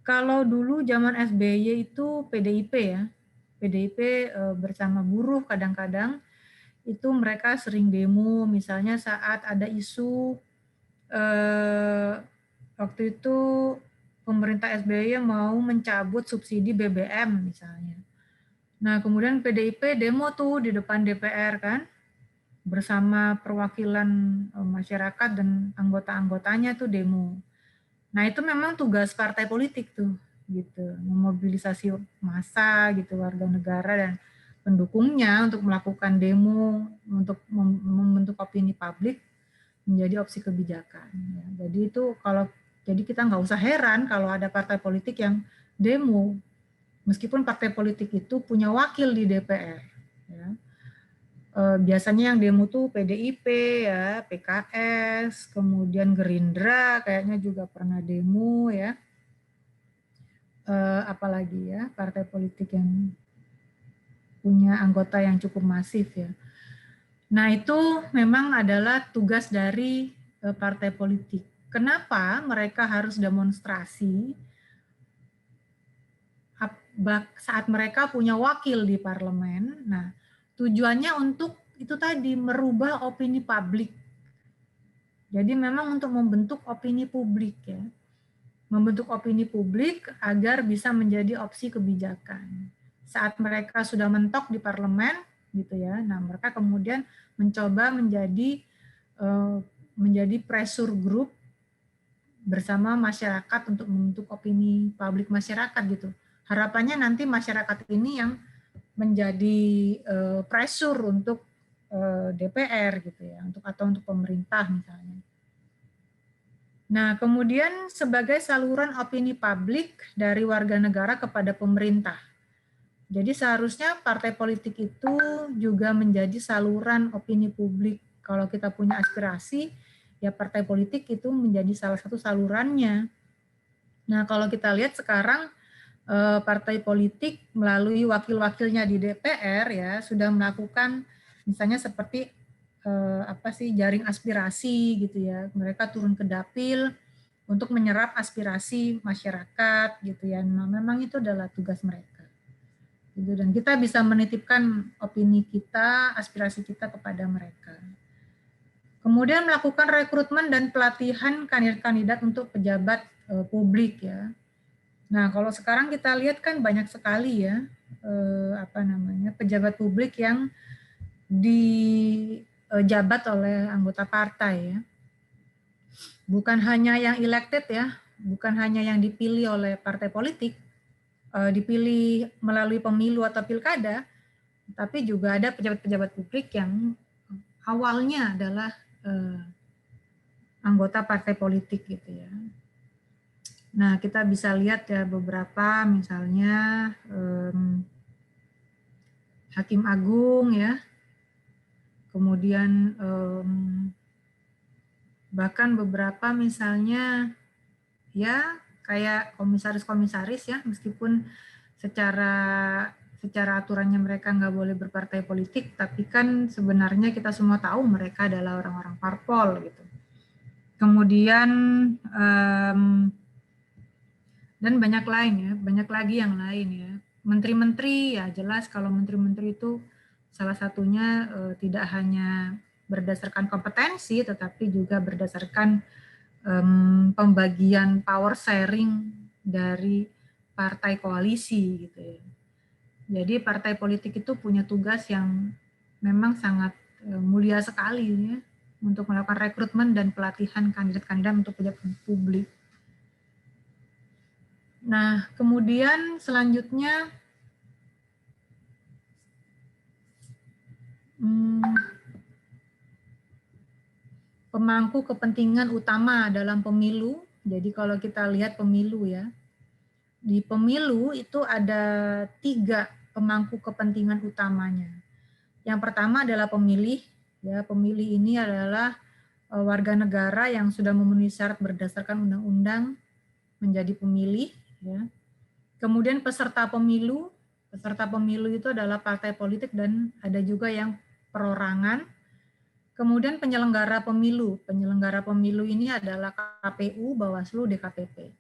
Speaker 2: Kalau dulu zaman SBY itu PDIP ya, PDIP bersama buruh kadang-kadang itu mereka sering demo, misalnya saat ada isu waktu itu pemerintah SBY mau mencabut subsidi BBM misalnya. Nah kemudian PDIP demo tuh di depan DPR kan, bersama perwakilan masyarakat dan anggota-anggotanya tuh demo. Nah itu memang tugas partai politik tuh, gitu, memobilisasi massa gitu, warga negara dan pendukungnya untuk melakukan demo untuk membentuk opini publik menjadi opsi kebijakan. Ya, jadi itu jadi kita nggak usah heran kalau ada partai politik yang demo, meskipun partai politik itu punya wakil di DPR. Ya. Biasanya yang demo tuh PDIP ya, PKS, kemudian Gerindra kayaknya juga pernah demo ya. Apalagi ya partai politik yang punya anggota yang cukup masif ya. Nah itu memang adalah tugas dari partai politik. Kenapa mereka harus demonstrasi saat mereka punya wakil di parlemen? Nah tujuannya untuk itu tadi merubah opini publik. Jadi memang untuk membentuk opini publik ya. Membentuk opini publik agar bisa menjadi opsi kebijakan. Saat mereka sudah mentok di parlemen gitu ya. Nah, mereka kemudian mencoba menjadi pressure group bersama masyarakat untuk membentuk opini publik masyarakat gitu. Harapannya nanti masyarakat ini yang menjadi pressure untuk DPR gitu ya, atau untuk pemerintah misalnya. Nah, kemudian sebagai saluran opini publik dari warga negara kepada pemerintah. Jadi seharusnya partai politik itu juga menjadi saluran opini publik. Kalau kita punya aspirasi, ya partai politik itu menjadi salah satu salurannya. Nah, kalau kita lihat sekarang partai politik melalui wakil-wakilnya di DPR ya sudah melakukan misalnya seperti jaring aspirasi gitu ya. Mereka turun ke dapil untuk menyerap aspirasi masyarakat gitu ya. Nah, memang itu adalah tugas mereka. Gitu, dan kita bisa menitipkan opini kita, aspirasi kita kepada mereka. Kemudian melakukan rekrutmen dan pelatihan kandidat-kandidat untuk pejabat publik ya. Nah, kalau sekarang kita lihat kan banyak sekali ya pejabat publik yang dijabat oleh anggota partai ya. Bukan hanya yang elected ya, bukan hanya yang dipilih oleh partai politik, dipilih melalui pemilu atau pilkada, tapi juga ada pejabat-pejabat publik yang awalnya adalah anggota partai politik gitu ya. Nah, kita bisa lihat ya beberapa misalnya Hakim Agung ya, kemudian bahkan beberapa misalnya ya kayak komisaris-komisaris ya, meskipun secara aturannya mereka nggak boleh berpartai politik, tapi kan sebenarnya kita semua tahu mereka adalah orang-orang parpol gitu. Kemudian dan banyak lain ya, banyak lagi yang lain ya. Menteri-menteri ya jelas kalau menteri-menteri itu salah satunya tidak hanya berdasarkan kompetensi, tetapi juga berdasarkan pembagian power sharing dari partai koalisi gitu ya. Jadi partai politik itu punya tugas yang memang sangat mulia sekali ya, untuk melakukan rekrutmen dan pelatihan kandidat-kandidat untuk pejabat publik. Nah, kemudian selanjutnya pemangku kepentingan utama dalam pemilu. Jadi kalau kita lihat pemilu ya, di pemilu itu ada 3 pemangku kepentingan utamanya. Yang pertama adalah pemilih. Ya, pemilih ini adalah warga negara yang sudah memenuhi syarat berdasarkan undang-undang menjadi pemilih. Ya. Kemudian peserta pemilu itu adalah partai politik dan ada juga yang perorangan. Kemudian penyelenggara pemilu ini adalah KPU, Bawaslu, DKPP.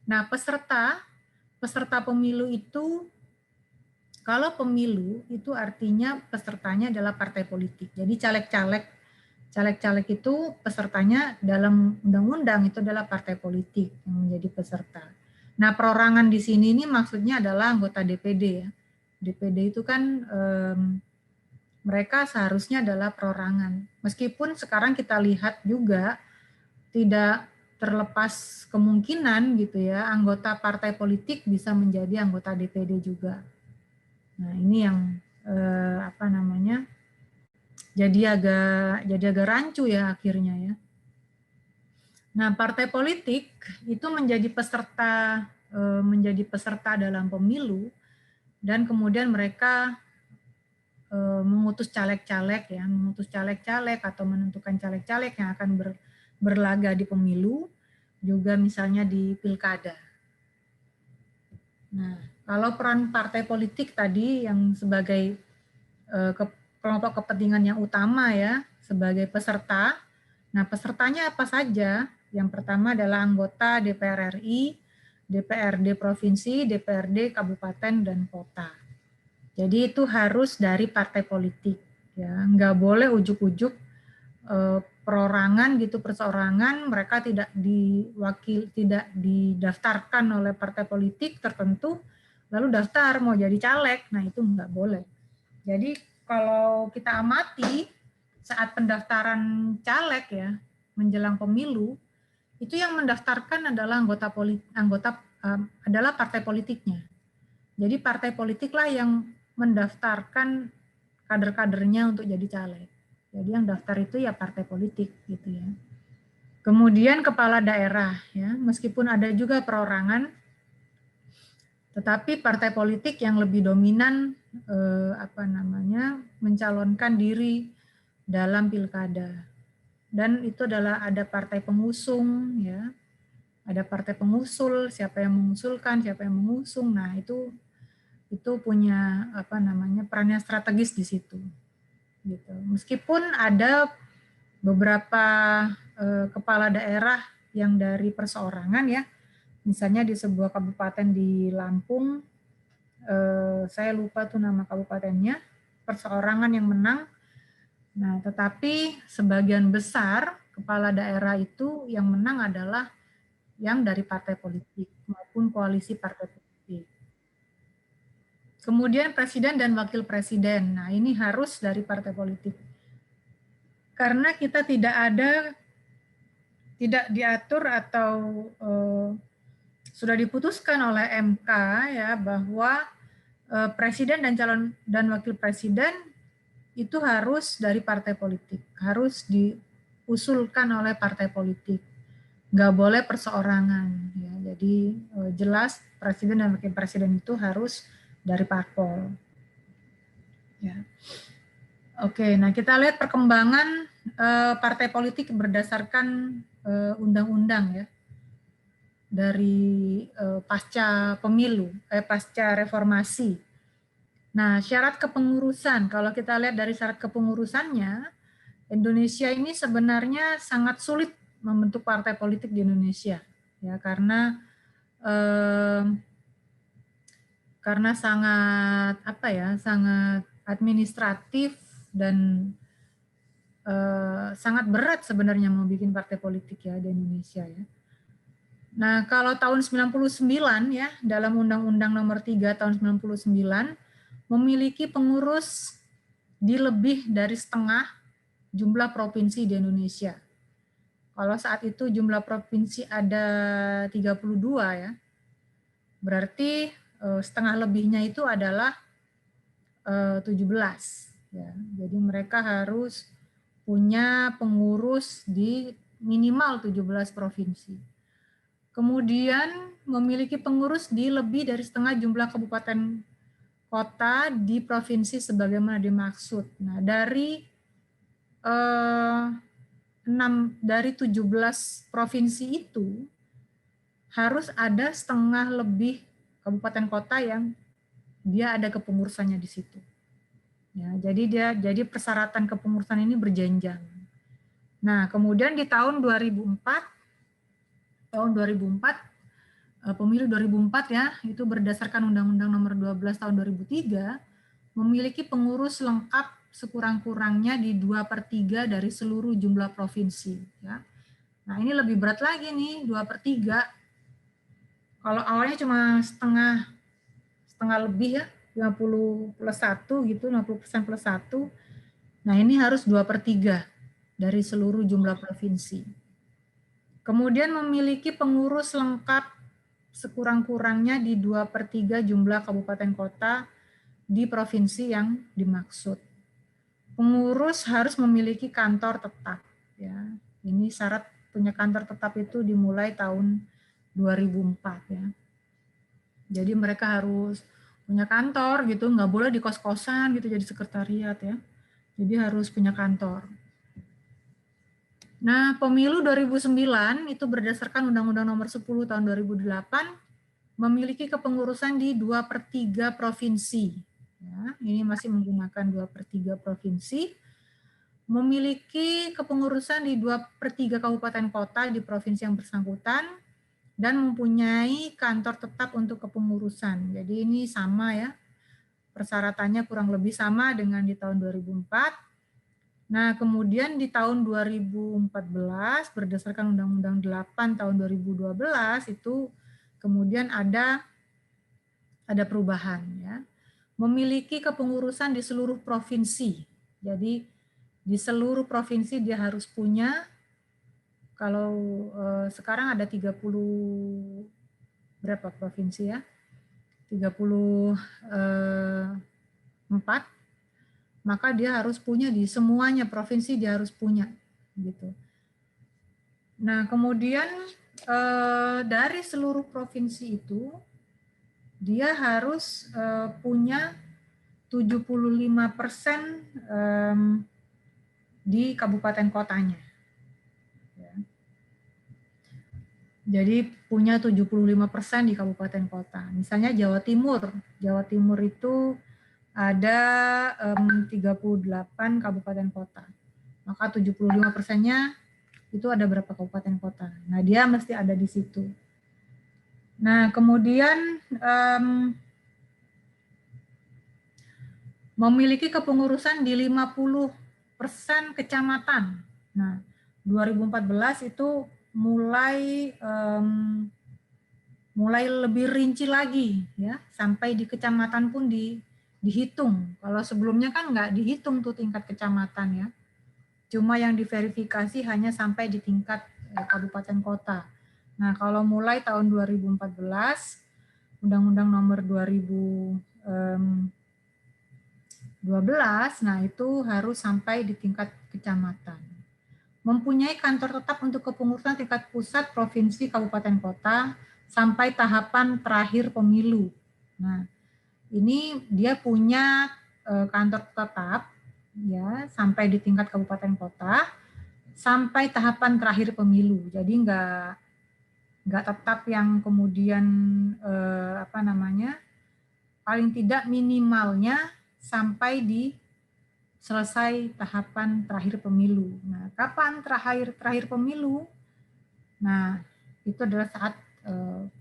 Speaker 2: Nah, peserta pemilu itu, kalau pemilu itu artinya pesertanya adalah partai politik. Jadi caleg-caleg itu pesertanya dalam undang-undang itu adalah partai politik yang menjadi peserta. Nah, perorangan di sini ini maksudnya adalah anggota DPD ya. DPD itu kan mereka seharusnya adalah perorangan. Meskipun sekarang kita lihat juga tidak terlepas kemungkinan gitu ya, anggota partai politik bisa menjadi anggota DPD juga. Nah, ini yang jadi agak rancu ya akhirnya ya. Nah, partai politik itu menjadi peserta dalam pemilu, dan kemudian mereka mengutus caleg-caleg atau menentukan caleg-caleg yang akan berlaga di pemilu, juga misalnya di pilkada. Nah, kalau peran partai politik tadi yang sebagai kelompok kepentingan yang utama ya, sebagai peserta. Nah, pesertanya apa saja? Yang pertama adalah anggota DPR RI, DPRD provinsi, DPRD kabupaten dan kota. Jadi itu harus dari partai politik, ya, nggak boleh ujuk-ujuk perorangan gitu, perseorangan, mereka tidak didaftarkan oleh partai politik tertentu, lalu daftar mau jadi caleg, nah itu nggak boleh. Jadi kalau kita amati saat pendaftaran caleg ya menjelang pemilu, itu yang mendaftarkan adalah adalah partai politiknya. Jadi partai politiklah yang mendaftarkan kader-kadernya untuk jadi caleg. Jadi yang daftar itu ya partai politik gitu ya. Kemudian kepala daerah ya, meskipun ada juga perorangan, tetapi partai politik yang lebih dominan mencalonkan diri dalam pilkada. Dan itu adalah ada partai pengusung ya. Ada partai pengusul, siapa yang mengusulkan, siapa yang mengusung. Nah, itu punya perannya strategis di situ. Gitu. Meskipun ada beberapa kepala daerah yang dari perseorangan ya, misalnya di sebuah kabupaten di Lampung, saya lupa tuh nama kabupatennya, perseorangan yang menang. Nah, tetapi sebagian besar kepala daerah itu yang menang adalah yang dari partai politik maupun koalisi partai politik. Kemudian presiden dan wakil presiden. Nah, ini harus dari partai politik. Karena kita tidak diatur atau sudah diputuskan oleh MK ya bahwa presiden dan wakil presiden itu harus dari partai politik, harus diusulkan oleh partai politik. Nggak boleh perseorangan ya. Jadi jelas presiden dan wakil presiden itu harus dari parpol. Ya. Oke, nah kita lihat perkembangan partai politik berdasarkan undang-undang ya. Dari pasca pemilu, pasca reformasi. Nah, syarat kepengurusan, kalau kita lihat dari syarat kepengurusannya, Indonesia ini sebenarnya sangat sulit membentuk partai politik di Indonesia, ya karena sangat sangat administratif dan sangat berat sebenarnya mau bikin partai politik ya di Indonesia ya. Nah, kalau tahun 99 ya dalam Undang-Undang Nomor 3 tahun 99 memiliki pengurus di lebih dari setengah jumlah provinsi di Indonesia. Kalau saat itu jumlah provinsi ada 32 ya, berarti setengah lebihnya itu adalah 17. Ya. Jadi mereka harus punya pengurus di minimal 17 provinsi. Kemudian memiliki pengurus di lebih dari setengah jumlah kabupaten kota di provinsi sebagaimana dimaksud. Nah, dari 17 provinsi itu harus ada setengah lebih kabupaten kota yang dia ada kepengurusannya di situ. Ya, jadi persyaratan kepengurusan ini berjenjang. Nah, kemudian di tahun 2004 pemilu 2004 ya, itu berdasarkan Undang-Undang Nomor 12 tahun 2003 memiliki pengurus lengkap sekurang-kurangnya di 2/3 dari seluruh jumlah provinsi. Ya. Nah ini lebih berat lagi nih, 2/3. Kalau awalnya cuma setengah lebih ya, 50 plus 1 gitu, 50% plus 1. Nah ini harus 2/3 dari seluruh jumlah provinsi. Kemudian memiliki pengurus lengkap sekurang-kurangnya di 2/3 jumlah kabupaten kota di provinsi yang dimaksud. Pengurus harus memiliki kantor tetap. Ya. Ini syarat punya kantor tetap itu dimulai tahun 2004. Ya. Jadi mereka harus punya kantor gitu, nggak boleh di kos-kosan gitu jadi sekretariat ya. Jadi harus punya kantor. Nah, pemilu 2009 itu berdasarkan Undang-Undang Nomor 10 tahun 2008 memiliki kepengurusan di 2/3 provinsi. Ya, ini masih menggunakan 2/3 provinsi. Memiliki kepengurusan di 2/3 kabupaten kota di provinsi yang bersangkutan dan mempunyai kantor tetap untuk kepengurusan. Jadi ini sama ya, persyaratannya kurang lebih sama dengan di tahun 2004. Nah, kemudian di tahun 2014 berdasarkan Undang-Undang 8 tahun 2012 itu kemudian ada perubahan ya. Memiliki kepengurusan di seluruh provinsi. Jadi di seluruh provinsi dia harus punya, kalau sekarang ada 30 berapa provinsi ya? 34, maka dia harus punya di semuanya provinsi, dia harus punya gitu. Nah, kemudian dari seluruh provinsi itu dia harus punya 75% di kabupaten kotanya. Ya. Jadi punya 75% di kabupaten kota. Misalnya Jawa Timur itu ada 38 kabupaten kota. Maka 75%-nya itu ada berapa kabupaten kota. Nah, dia mesti ada di situ. Nah, kemudian memiliki kepengurusan di 50% kecamatan. Nah, 2014 itu mulai lebih rinci lagi ya, sampai di kecamatan pun dihitung. Kalau sebelumnya kan nggak dihitung tuh tingkat kecamatan ya. Cuma yang diverifikasi hanya sampai di tingkat kabupaten kota. Nah, kalau mulai tahun 2014 Undang-Undang Nomor 2012, nah itu harus sampai di tingkat kecamatan. Mempunyai kantor tetap untuk kepengurusan tingkat pusat, provinsi, kabupaten, kota, sampai tahapan terakhir pemilu. Nah, ini dia punya kantor tetap, ya, sampai di tingkat kabupaten, kota, sampai tahapan terakhir pemilu. Jadi nggak tetap yang kemudian paling tidak minimalnya sampai di selesai tahapan terakhir pemilu. Nah, kapan terakhir pemilu? Nah, itu adalah saat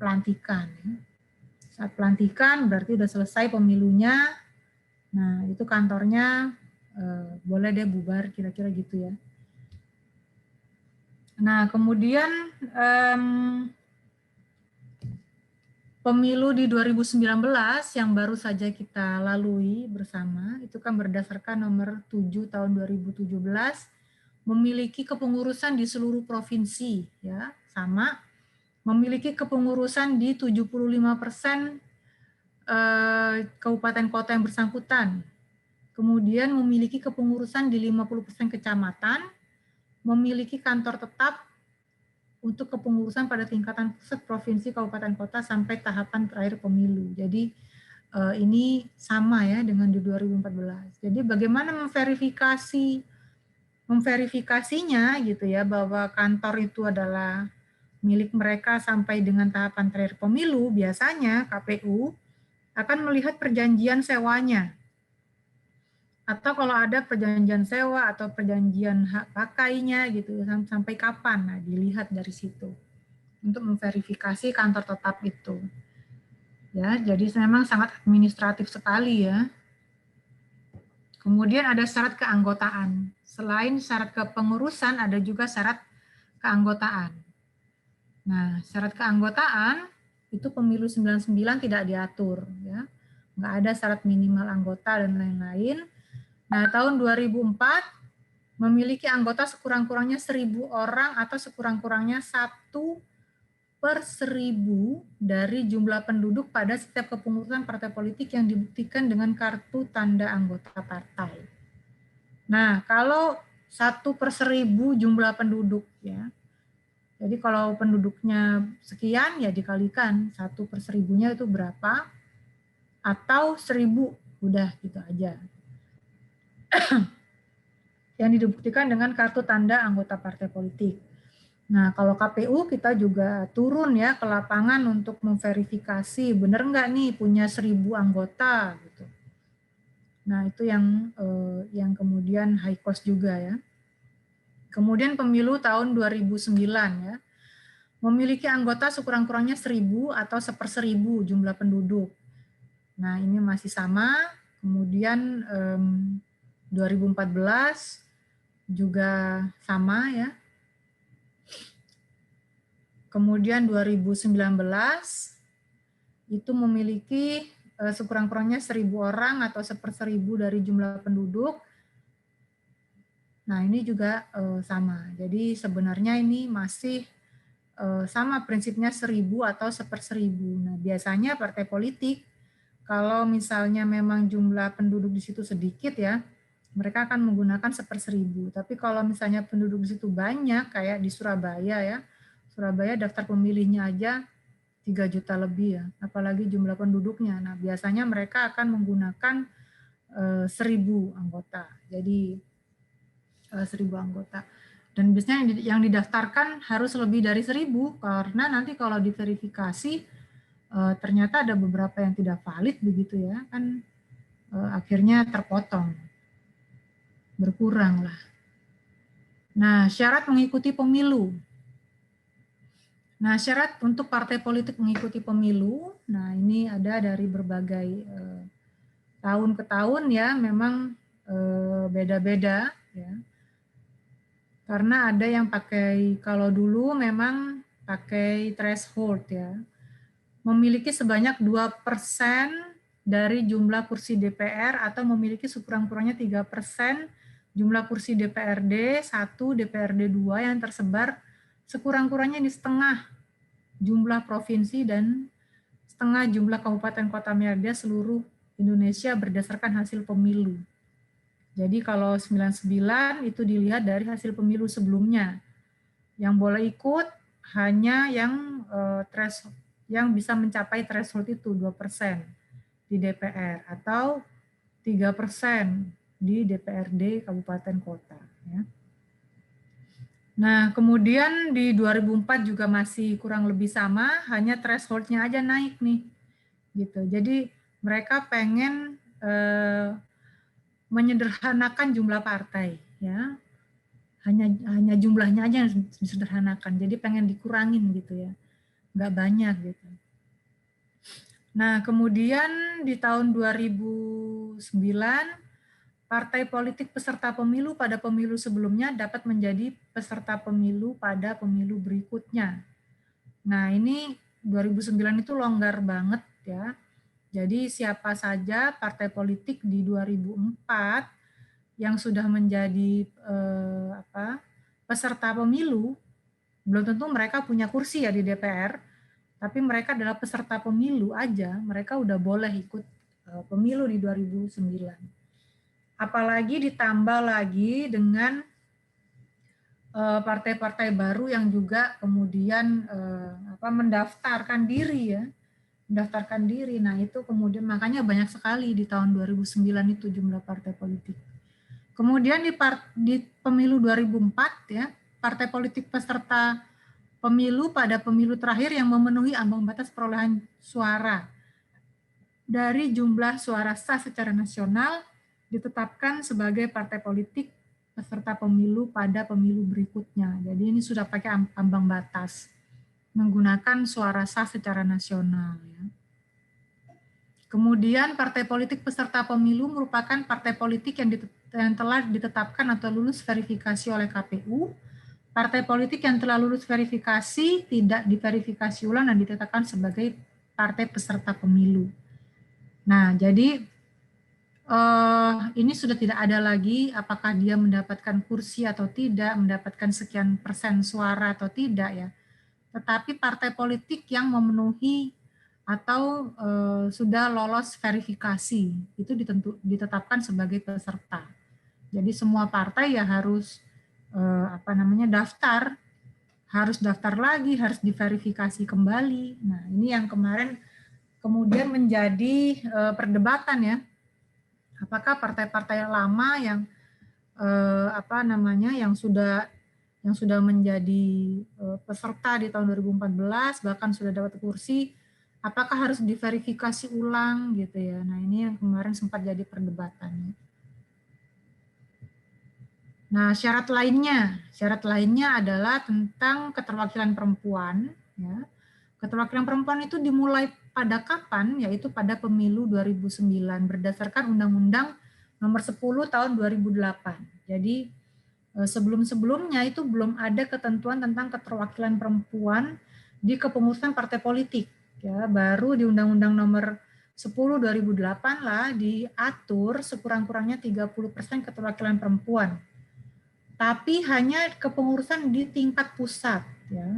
Speaker 2: pelantikan. Saat pelantikan berarti udah selesai pemilunya. Nah, itu kantornya boleh deh bubar, kira-kira gitu ya. Nah, kemudian pemilu di 2019 yang baru saja kita lalui bersama, itu kan berdasarkan nomor 7 tahun 2017, memiliki kepengurusan di seluruh provinsi, ya, sama, memiliki kepengurusan di 75% kabupaten kota yang bersangkutan, kemudian memiliki kepengurusan di 50% kecamatan, memiliki kantor tetap untuk kepengurusan pada tingkatan pusat, provinsi, kabupaten kota sampai tahapan terakhir pemilu. Jadi ini sama ya dengan di 2014. Jadi bagaimana memverifikasinya gitu ya, bahwa kantor itu adalah milik mereka sampai dengan tahapan terakhir pemilu. Biasanya KPU akan melihat perjanjian sewanya. Atau kalau ada perjanjian sewa atau perjanjian hak pakainya gitu, sampai kapan, nah dilihat dari situ untuk memverifikasi kantor tetap itu. Ya, jadi memang sangat administratif sekali ya. Kemudian ada syarat keanggotaan. Selain syarat kepengurusan, ada juga syarat keanggotaan. Nah, syarat keanggotaan itu pemilu 99 tidak diatur ya. Nggak ada syarat minimal anggota dan lain-lain. Nah, tahun 2004 memiliki anggota sekurang-kurangnya 1.000 orang atau sekurang-kurangnya 1/1000 dari jumlah penduduk pada setiap kepengurusan partai politik yang dibuktikan dengan kartu tanda anggota partai. Nah, kalau 1/1000 jumlah penduduk ya. Jadi kalau penduduknya sekian ya dikalikan 1/1000-nya itu berapa, atau 1.000, udah gitu aja. Yang dibuktikan dengan kartu tanda anggota partai politik. Nah, kalau KPU kita juga turun ya ke lapangan untuk memverifikasi benar nggak nih punya 1.000 anggota gitu. Nah, itu yang kemudian high cost juga ya. Kemudian pemilu tahun 2009 ya. Memiliki anggota sekurang-kurangnya 1.000 atau 1/1000 jumlah penduduk. Nah, ini masih sama. Kemudian 2014 juga sama ya. Kemudian 2019 itu memiliki sekurang-kurangnya 1.000 orang atau 1/1000 dari jumlah penduduk. Nah, ini juga sama. Jadi sebenarnya ini masih sama prinsipnya 1.000 atau 1/1000. Nah, biasanya partai politik kalau misalnya memang jumlah penduduk di situ sedikit ya, mereka akan menggunakan 1/1000. Tapi kalau misalnya penduduk di situ banyak, kayak di Surabaya ya, Surabaya daftar pemilihnya aja 3 juta lebih ya, apalagi jumlah penduduknya. Nah, biasanya mereka akan menggunakan 1.000 anggota. Jadi 1.000 anggota. Dan biasanya yang didaftarkan harus lebih dari 1.000, karena nanti kalau diverifikasi ternyata ada beberapa yang tidak valid begitu ya, kan akhirnya terpotong. Berkurang lah. Nah, syarat mengikuti pemilu. Nah, syarat untuk partai politik mengikuti pemilu, nah ini ada dari berbagai tahun ke tahun ya, memang beda-beda ya. Karena ada yang pakai, kalau dulu memang pakai threshold ya. Memiliki sebanyak 2% dari jumlah kursi DPR atau memiliki sekurang-kurangnya 3% jumlah kursi DPRD 1, DPRD 2 yang tersebar sekurang-kurangnya di setengah jumlah provinsi dan setengah jumlah kabupaten kota misalnya seluruh Indonesia berdasarkan hasil pemilu. Jadi kalau 99 itu dilihat dari hasil pemilu sebelumnya. Yang boleh ikut hanya yang yang bisa mencapai threshold itu 2% di DPR atau 3% di DPRD kabupaten kota ya. Nah, kemudian di 2004 juga masih kurang lebih sama, hanya threshold-nya aja naik nih. Gitu. Jadi mereka pengen menyederhanakan jumlah partai ya. Hanya jumlahnya aja yang disederhanakan. Jadi pengen dikurangin gitu ya. Nggak banyak gitu. Nah, kemudian di tahun 2009 partai politik peserta pemilu pada pemilu sebelumnya dapat menjadi peserta pemilu pada pemilu berikutnya. Nah, ini 2009 itu longgar banget ya. Jadi siapa saja partai politik di 2004 yang sudah menjadi peserta pemilu, belum tentu mereka punya kursi ya di DPR, tapi mereka adalah peserta pemilu aja, mereka udah boleh ikut pemilu di 2009. Apalagi ditambah lagi dengan partai-partai baru yang juga kemudian mendaftarkan diri ya, mendaftarkan diri. Nah itu kemudian makanya banyak sekali di tahun 2009 itu jumlah partai politik. Kemudian di pemilu 2004 ya, partai politik peserta pemilu pada pemilu terakhir yang memenuhi ambang batas perolehan suara dari jumlah suara sah secara nasional ditetapkan sebagai partai politik peserta pemilu pada pemilu berikutnya. Jadi ini sudah pakai ambang batas menggunakan suara sah secara nasional. Ya. Kemudian partai politik peserta pemilu merupakan partai politik yang telah ditetapkan atau lulus verifikasi oleh KPU. Partai politik yang telah lulus verifikasi tidak diverifikasi ulang dan ditetapkan sebagai partai peserta pemilu. Nah, jadi ini sudah tidak ada lagi apakah dia mendapatkan kursi atau tidak, mendapatkan sekian persen suara atau tidak ya. Tetapi partai politik yang memenuhi atau sudah lolos verifikasi itu ditetapkan sebagai peserta. Jadi semua partai ya harus daftar, harus daftar lagi, harus diverifikasi kembali. Nah ini yang kemarin kemudian menjadi perdebatan ya. Apakah partai-partai lama yang yang sudah menjadi peserta di tahun 2014 bahkan sudah dapat kursi, apakah harus diverifikasi ulang gitu ya. Nah ini yang kemarin sempat jadi perdebatan. Nah syarat lainnya adalah tentang keterwakilan perempuan. Ya. Keterwakilan perempuan itu dimulai pada kapan? Yaitu pada pemilu 2009 berdasarkan Undang-Undang Nomor 10 Tahun 2008. Jadi sebelum-sebelumnya itu belum ada ketentuan tentang keterwakilan perempuan di kepengurusan partai politik. Ya, baru di Undang-Undang Nomor 10 2008 lah diatur sekurang-kurangnya 30% keterwakilan perempuan. Tapi hanya kepengurusan di tingkat pusat. Ya.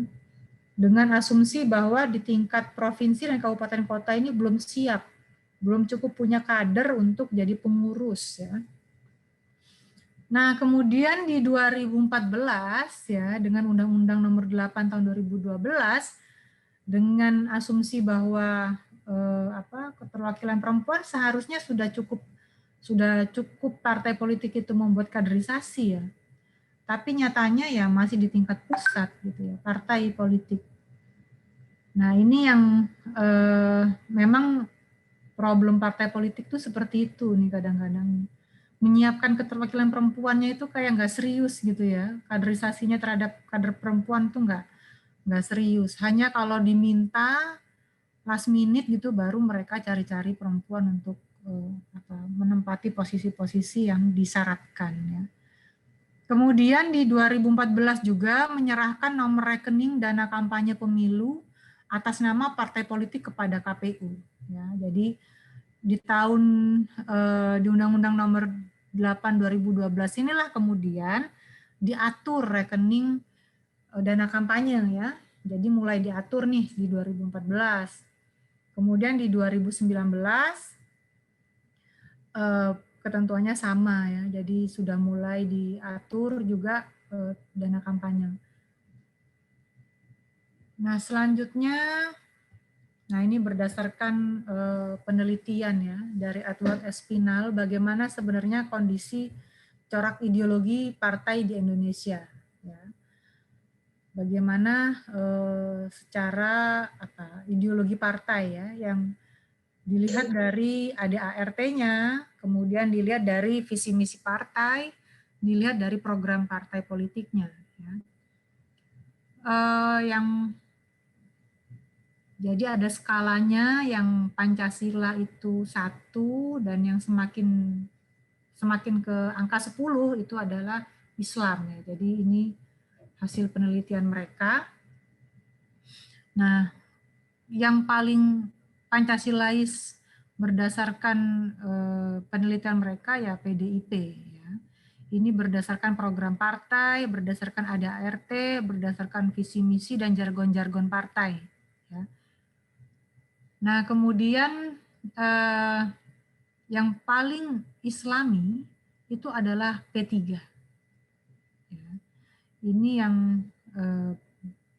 Speaker 2: Dengan asumsi bahwa di tingkat provinsi dan kabupaten kota ini belum siap, belum cukup punya kader untuk jadi pengurus. Ya. Nah, kemudian di 2014 ya dengan Undang-Undang Nomor 8 Tahun 2012 dengan asumsi bahwa keterwakilan perempuan seharusnya sudah cukup partai politik itu membuat kaderisasi ya. Tapi nyatanya ya masih di tingkat pusat gitu ya, partai politik. Nah, ini yang memang problem partai politik tuh seperti itu nih kadang-kadang. Menyiapkan keterwakilan perempuannya itu kayak nggak serius gitu ya. Kaderisasinya terhadap kader perempuan tuh nggak serius. Hanya kalau diminta last minute gitu baru mereka cari-cari perempuan untuk menempati posisi-posisi yang disyaratkan ya. Kemudian di 2014 juga menyerahkan nomor rekening dana kampanye pemilu atas nama partai politik kepada KPU. Ya, jadi di di Undang-Undang Nomor 8 2012 inilah kemudian diatur rekening dana kampanye ya. Jadi mulai diatur nih di 2014. Kemudian di 2019 ketentuannya sama ya. Jadi sudah mulai diatur juga dana kampanye. Nah, selanjutnya ini berdasarkan penelitian ya dari Edward Espinal bagaimana sebenarnya kondisi corak ideologi partai di Indonesia ya. Bagaimana secara ideologi partai ya yang dilihat dari ADART-nya, kemudian dilihat dari visi misi partai, dilihat dari program partai politiknya. Ya. Jadi ada skalanya yang Pancasila itu 1 dan yang semakin ke angka 10 itu adalah Islam ya. Jadi ini hasil penelitian mereka. Nah, yang paling Pancasilais berdasarkan penelitian mereka ya PDIP. Ya. Ini berdasarkan program partai, berdasarkan ADART, berdasarkan visi misi dan jargon-jargon partai. Ya. Nah kemudian yang paling Islami itu adalah P3. Ya. Ini yang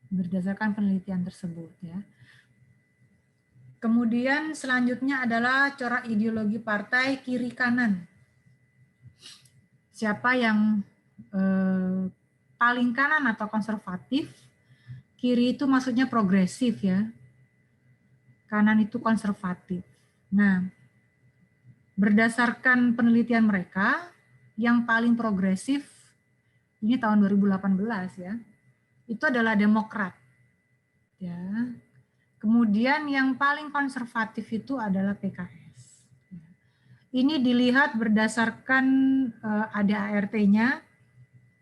Speaker 2: berdasarkan penelitian tersebut. Ya. Kemudian selanjutnya adalah corak ideologi partai kiri kanan. Siapa yang paling kanan atau konservatif, kiri itu maksudnya progresif ya, kanan itu konservatif. Nah, berdasarkan penelitian mereka, yang paling progresif, ini tahun 2018 ya, itu adalah Demokrat. Ya. Kemudian yang paling konservatif itu adalah PKS. Ini dilihat berdasarkan ADART-nya,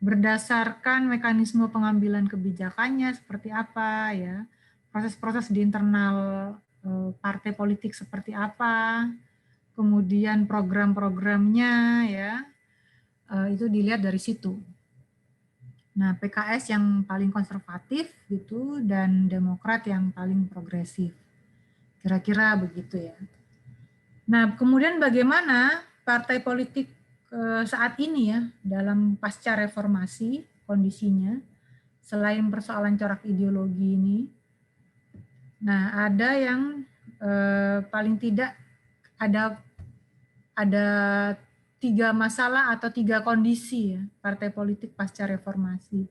Speaker 2: berdasarkan mekanisme pengambilan kebijakannya seperti apa ya, proses-proses di internal partai politik seperti apa, kemudian program-programnya ya, itu dilihat dari situ. Nah, PKS yang paling konservatif gitu dan Demokrat yang paling progresif. Kira-kira begitu ya. Nah, kemudian bagaimana partai politik saat ini ya dalam pasca reformasi kondisinya selain persoalan corak ideologi ini. Nah, ada yang paling tidak ada 3 masalah atau 3 kondisi ya partai politik pasca reformasi.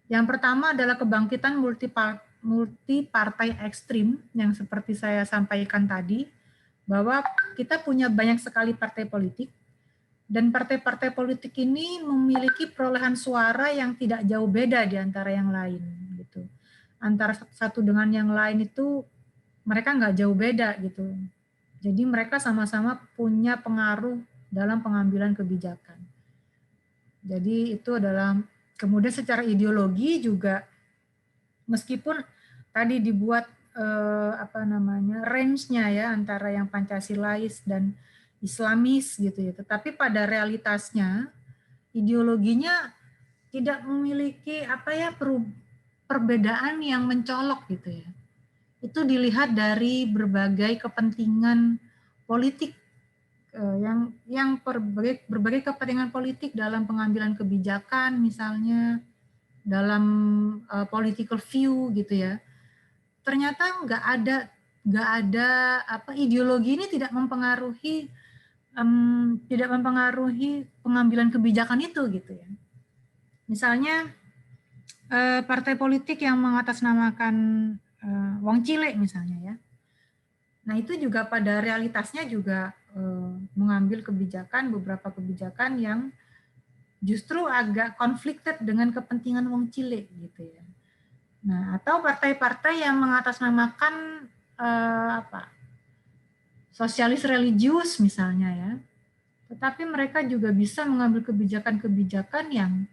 Speaker 2: Yang pertama adalah kebangkitan multi partai ekstrim yang seperti saya sampaikan tadi, bahwa kita punya banyak sekali partai politik dan partai-partai politik ini memiliki perolehan suara yang tidak jauh beda di antara yang lain gitu. Antara satu dengan yang lain itu mereka nggak jauh beda gitu. Jadi mereka sama-sama punya pengaruh dalam pengambilan kebijakan. Jadi itu adalah, kemudian secara ideologi juga meskipun tadi dibuat range-nya ya antara yang Pancasilais dan Islamis gitu ya, tetapi pada realitasnya ideologinya tidak memiliki perbedaan yang mencolok gitu ya. Itu dilihat dari berbagai kepentingan politik yang berbagai kepentingan politik dalam pengambilan kebijakan, misalnya dalam political view gitu ya. Ternyata nggak ada ideologi ini tidak mempengaruhi pengambilan kebijakan itu gitu ya. Misalnya partai politik yang mengatasnamakan wong cilik misalnya ya. Nah itu juga pada realitasnya juga mengambil beberapa kebijakan yang justru agak conflicted dengan kepentingan wong cilik gitu ya. Nah atau partai-partai yang mengatasnamakan sosialis religius misalnya ya, tetapi mereka juga bisa mengambil kebijakan-kebijakan yang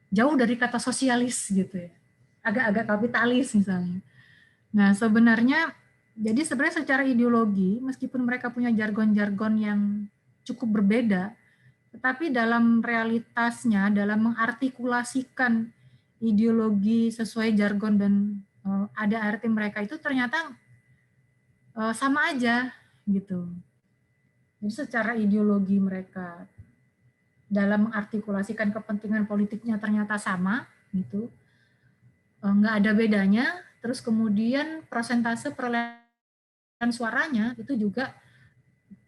Speaker 2: jauh dari kata sosialis gitu ya, agak-agak kapitalis misalnya. Nah sebenarnya secara ideologi, meskipun mereka punya jargon-jargon yang cukup berbeda, tetapi dalam realitasnya, dalam mengartikulasikan ideologi sesuai jargon dan ada arti mereka itu ternyata sama aja gitu. Jadi secara ideologi mereka dalam mengartikulasikan kepentingan politiknya ternyata sama gitu, nggak ada bedanya. Terus kemudian persentase perolehan suaranya itu juga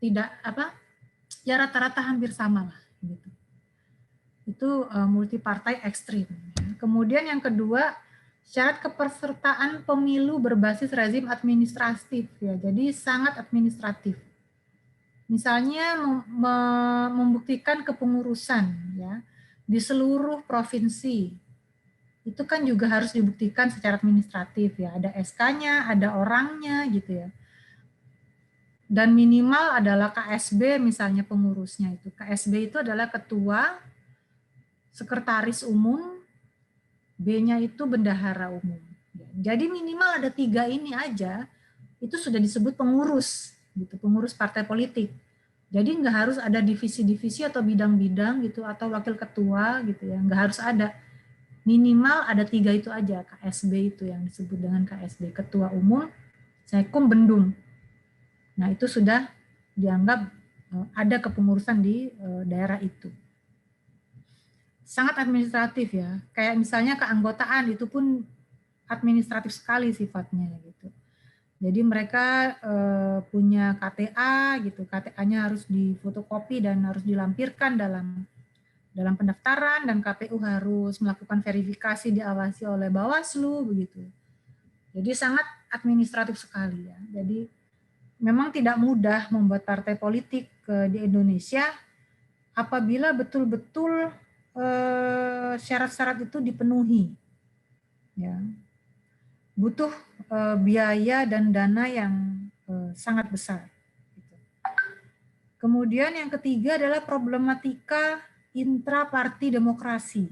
Speaker 2: tidak ya rata-rata hampir sama lah gitu. Itu multi partai ekstrim. Kemudian yang kedua, syarat kepesertaan pemilu berbasis rezim administratif ya. Jadi sangat administratif. Misalnya membuktikan kepengurusan ya di seluruh provinsi. Itu kan juga harus dibuktikan secara administratif ya. Ada SK-nya, ada orangnya gitu ya. Dan minimal adalah KSB misalnya pengurusnya itu. KSB itu adalah ketua, sekretaris umum, B-nya itu bendahara umum. Jadi minimal ada 3 ini aja itu sudah disebut pengurus, gitu, pengurus partai politik. Jadi nggak harus ada divisi-divisi atau bidang-bidang gitu atau wakil ketua gitu ya, nggak harus ada. Minimal ada 3 itu aja, KSB itu yang disebut dengan KSB, Ketua Umum, Sekum, Bendum. Nah itu sudah dianggap ada kepengurusan di daerah itu. Sangat administratif ya, kayak misalnya keanggotaan itu pun administratif sekali sifatnya gitu. Jadi mereka punya KTA gitu, KTA-nya harus difotokopi dan harus dilampirkan dalam pendaftaran, dan KPU harus melakukan verifikasi diawasi oleh Bawaslu begitu. Jadi sangat administratif sekali ya. Jadi memang tidak mudah membuat partai politik di Indonesia apabila betul-betul syarat-syarat itu dipenuhi. Ya. Butuh biaya dan dana yang sangat besar. Kemudian yang ketiga adalah problematika intraparti demokrasi.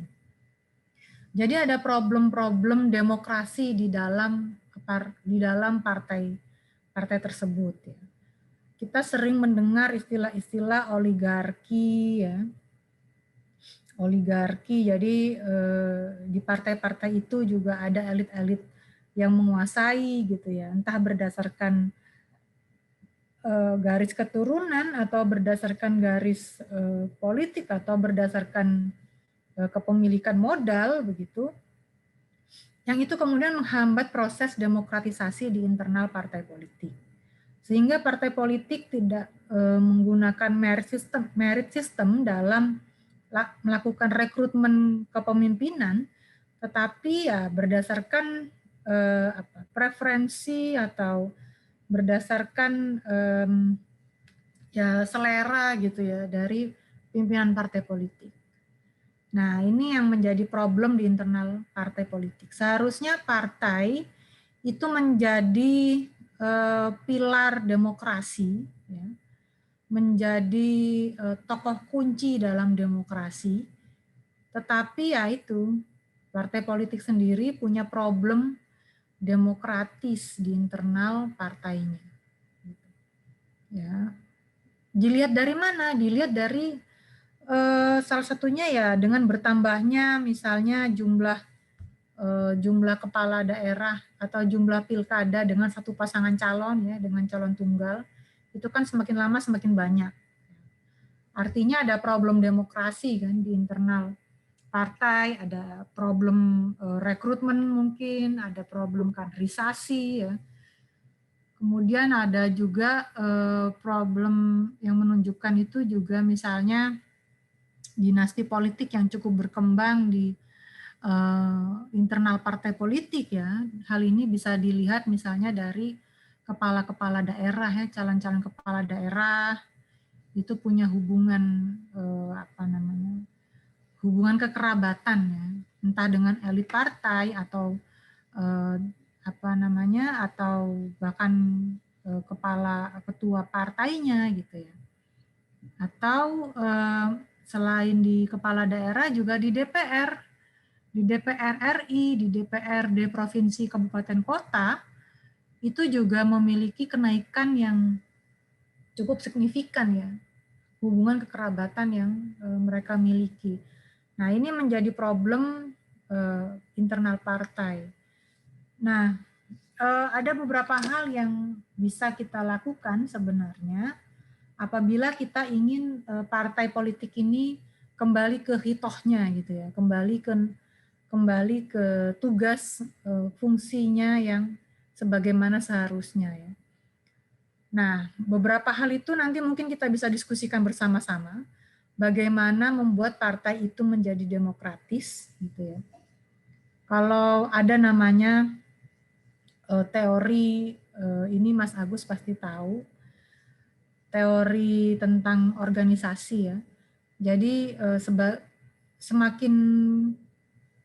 Speaker 2: Jadi ada problem-problem demokrasi di dalam partai tersebut ya. Kita sering mendengar istilah-istilah oligarki ya. Oligarki, jadi di partai-partai itu juga ada elit-elit yang menguasai gitu ya, entah berdasarkan garis keturunan atau berdasarkan garis politik atau berdasarkan kepemilikan modal begitu, yang itu kemudian menghambat proses demokratisasi di internal partai politik, sehingga partai politik tidak menggunakan merit system dalam melakukan rekrutmen kepemimpinan, tetapi ya berdasarkan preferensi atau berdasarkan ya selera gitu ya dari pimpinan partai politik. Nah, ini yang menjadi problem di internal partai politik. Seharusnya partai itu menjadi pilar demokrasi, ya, menjadi tokoh kunci dalam demokrasi. Tetapi ya itu, partai politik sendiri punya problem demokratis di internal partainya. Ya, dilihat dari mana? Dilihat dari salah satunya ya dengan bertambahnya misalnya jumlah kepala daerah atau jumlah pilkada dengan satu pasangan calon ya, dengan calon tunggal, itu kan semakin lama semakin banyak. Artinya ada problem demokrasi kan di internal partai, ada problem rekrutmen mungkin, ada problem kaderisasi ya. Kemudian ada juga problem yang menunjukkan itu juga misalnya dinasti politik yang cukup berkembang di internal partai politik ya. Hal ini bisa dilihat misalnya dari kepala-kepala daerah ya, calon-calon kepala daerah itu punya hubungan hubungan kekerabatan ya, entah dengan elit partai atau atau bahkan ketua partainya gitu ya. Atau selain di kepala daerah juga di DPR RI, di DPRD provinsi, kabupaten, kota, itu juga memiliki kenaikan yang cukup signifikan ya, hubungan kekerabatan yang mereka miliki. Nah, ini menjadi problem internal partai. Nah, ada beberapa hal yang bisa kita lakukan sebenarnya apabila kita ingin partai politik ini kembali ke hitohnya gitu ya, kembali ke tugas fungsinya yang sebagaimana seharusnya ya. Nah, beberapa hal itu nanti mungkin kita bisa diskusikan bersama-sama, bagaimana membuat partai itu menjadi demokratis gitu ya. Kalau ada namanya teori, ini Mas Agus pasti tahu, teori tentang organisasi ya. Jadi semakin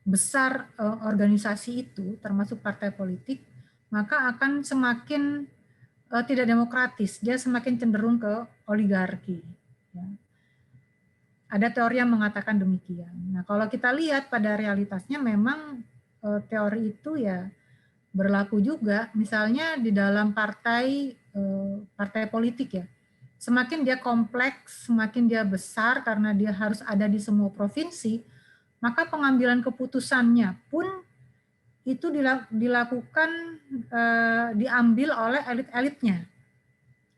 Speaker 2: besar organisasi itu, termasuk partai politik, maka akan semakin tidak demokratis, dia semakin cenderung ke oligarki. Ya. Ada teori yang mengatakan demikian. Nah, kalau kita lihat pada realitasnya memang teori itu ya berlaku juga, misalnya di dalam partai politik ya. Semakin dia kompleks, semakin dia besar karena dia harus ada di semua provinsi, maka pengambilan keputusannya pun itu dilakukan, diambil oleh elit-elitnya,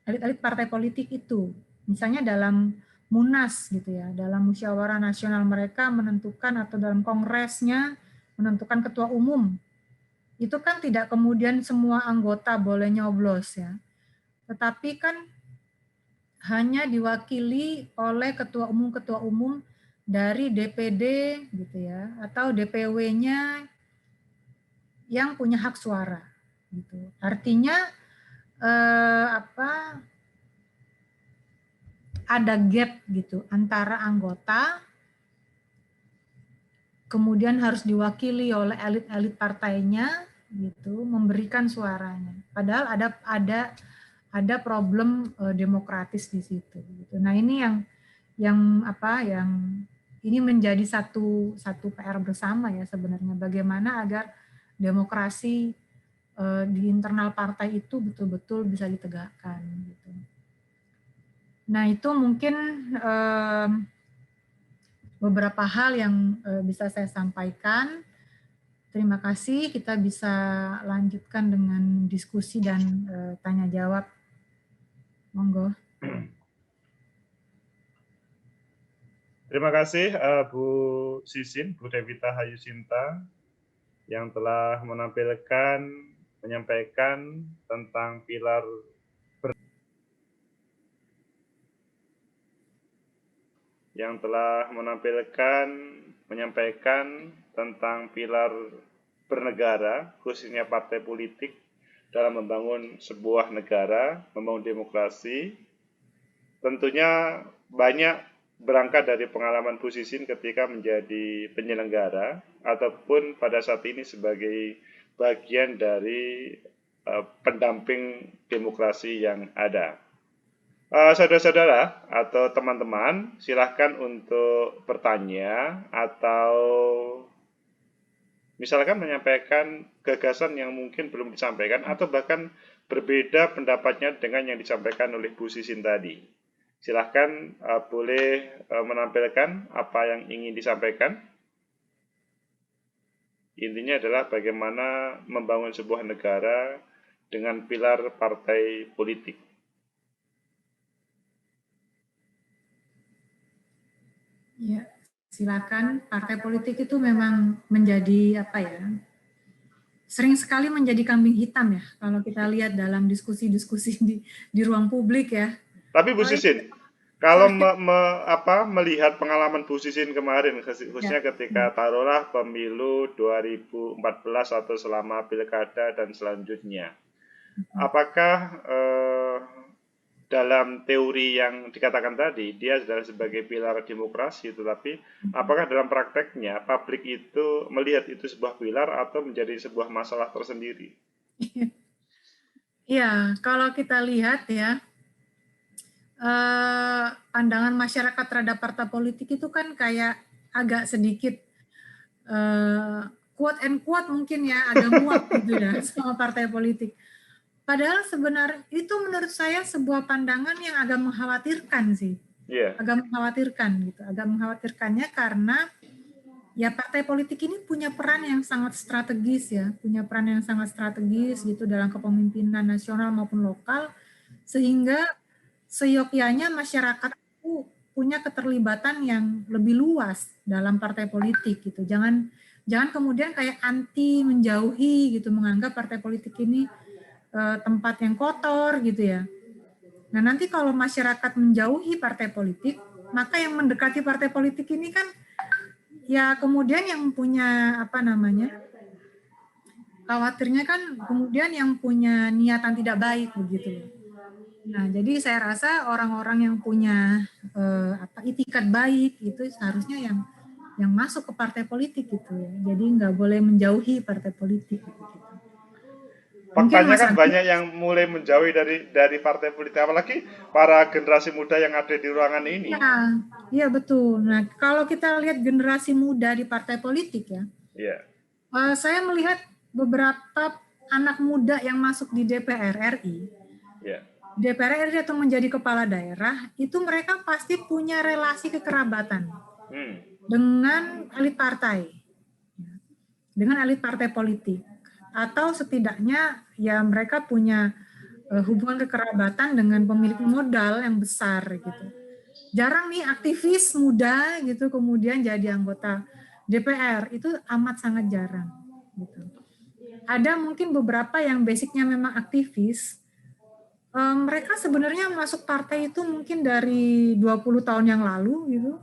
Speaker 2: elit-elit partai politik itu. Misalnya dalam Munas gitu ya, dalam musyawarah nasional mereka menentukan atau dalam kongresnya menentukan ketua umum. Itu kan tidak kemudian semua anggota boleh nyoblos ya. Tetapi kan hanya diwakili oleh ketua umum dari DPD gitu ya, atau DPW-nya yang punya hak suara gitu. Artinya ada gap gitu antara anggota kemudian harus diwakili oleh elit-elit partainya gitu, memberikan suaranya. Padahal ada problem demokratis di situ. Gitu. Nah ini yang ini menjadi satu PR bersama ya sebenarnya, bagaimana agar demokrasi di internal partai itu betul-betul bisa ditegakkan. Gitu. Nah itu mungkin beberapa hal yang bisa saya sampaikan. Terima kasih. Kita bisa lanjutkan dengan diskusi dan tanya jawab. Monggo.
Speaker 1: Terima kasih Bu Sisin, Bu Devita Hayusinta yang telah menyampaikan tentang pilar bernegara, khususnya partai politik dalam membangun sebuah negara, membangun demokrasi. Tentunya banyak berangkat dari pengalaman Bu Sisin ketika menjadi penyelenggara ataupun pada saat ini sebagai bagian dari pendamping demokrasi yang ada. Saudara-saudara atau teman-teman, silahkan untuk bertanya atau misalkan menyampaikan gagasan yang mungkin belum disampaikan atau bahkan berbeda pendapatnya dengan yang disampaikan oleh Bu Sisin tadi. Silahkan boleh menampilkan apa yang ingin disampaikan. Intinya adalah bagaimana membangun sebuah negara dengan pilar partai politik.
Speaker 2: Ya, silakan. Partai politik itu memang menjadi sering sekali menjadi kambing hitam ya kalau kita lihat dalam diskusi-diskusi di ruang publik ya.
Speaker 1: Tapi Bu Sisin, kalau melihat pengalaman Bu Sisin kemarin, khususnya ketika taruhlah pemilu 2014 atau selama pilkada dan selanjutnya, apakah dalam teori yang dikatakan tadi, dia adalah sebagai pilar demokrasi, tetapi apakah dalam prakteknya publik itu melihat itu sebuah pilar atau menjadi sebuah masalah tersendiri?
Speaker 2: Ya, kalau kita lihat ya, pandangan masyarakat terhadap partai politik itu kan kayak agak sedikit quote and quote mungkin ya, agak muak gitu ya sama partai politik. Padahal sebenarnya itu menurut saya sebuah pandangan yang agak mengkhawatirkan sih.
Speaker 1: Yeah.
Speaker 2: Agak mengkhawatirkan gitu. Agak mengkhawatirkannya karena ya partai politik ini punya peran yang sangat strategis ya. Punya peran yang sangat strategis gitu dalam kepemimpinan nasional maupun lokal. Sehingga seyogyanya masyarakat itu punya keterlibatan yang lebih luas dalam partai politik gitu. Jangan kemudian kayak anti, menjauhi gitu, menganggap partai politik ini tempat yang kotor gitu ya. Nah nanti kalau masyarakat menjauhi partai politik, maka yang mendekati partai politik ini kan ya kemudian yang punya khawatirnya kan kemudian yang punya niatan tidak baik begitu. Nah jadi saya rasa orang-orang yang punya itikat baik itu seharusnya yang masuk ke partai politik gitu ya. Jadi nggak boleh menjauhi partai politik gitu.
Speaker 1: Faktanya kan banyak yang mulai menjauhi dari partai politik, apalagi para generasi muda yang ada di ruangan ini.
Speaker 2: Iya betul. Nah kalau kita lihat generasi muda di partai politik ya, saya melihat beberapa anak muda yang masuk di DPR RI,
Speaker 1: Ya.
Speaker 2: DPR RI atau menjadi kepala daerah, itu mereka pasti punya relasi kekerabatan dengan elit partai, dengan elit partai politik, atau setidaknya ya mereka punya hubungan kekerabatan dengan pemilik modal yang besar gitu. Jarang nih aktivis muda gitu kemudian jadi anggota DPR, itu amat sangat jarang gitu. Ada mungkin beberapa yang basicnya memang aktivis, mereka sebenarnya masuk partai itu mungkin dari 20 tahun yang lalu gitu.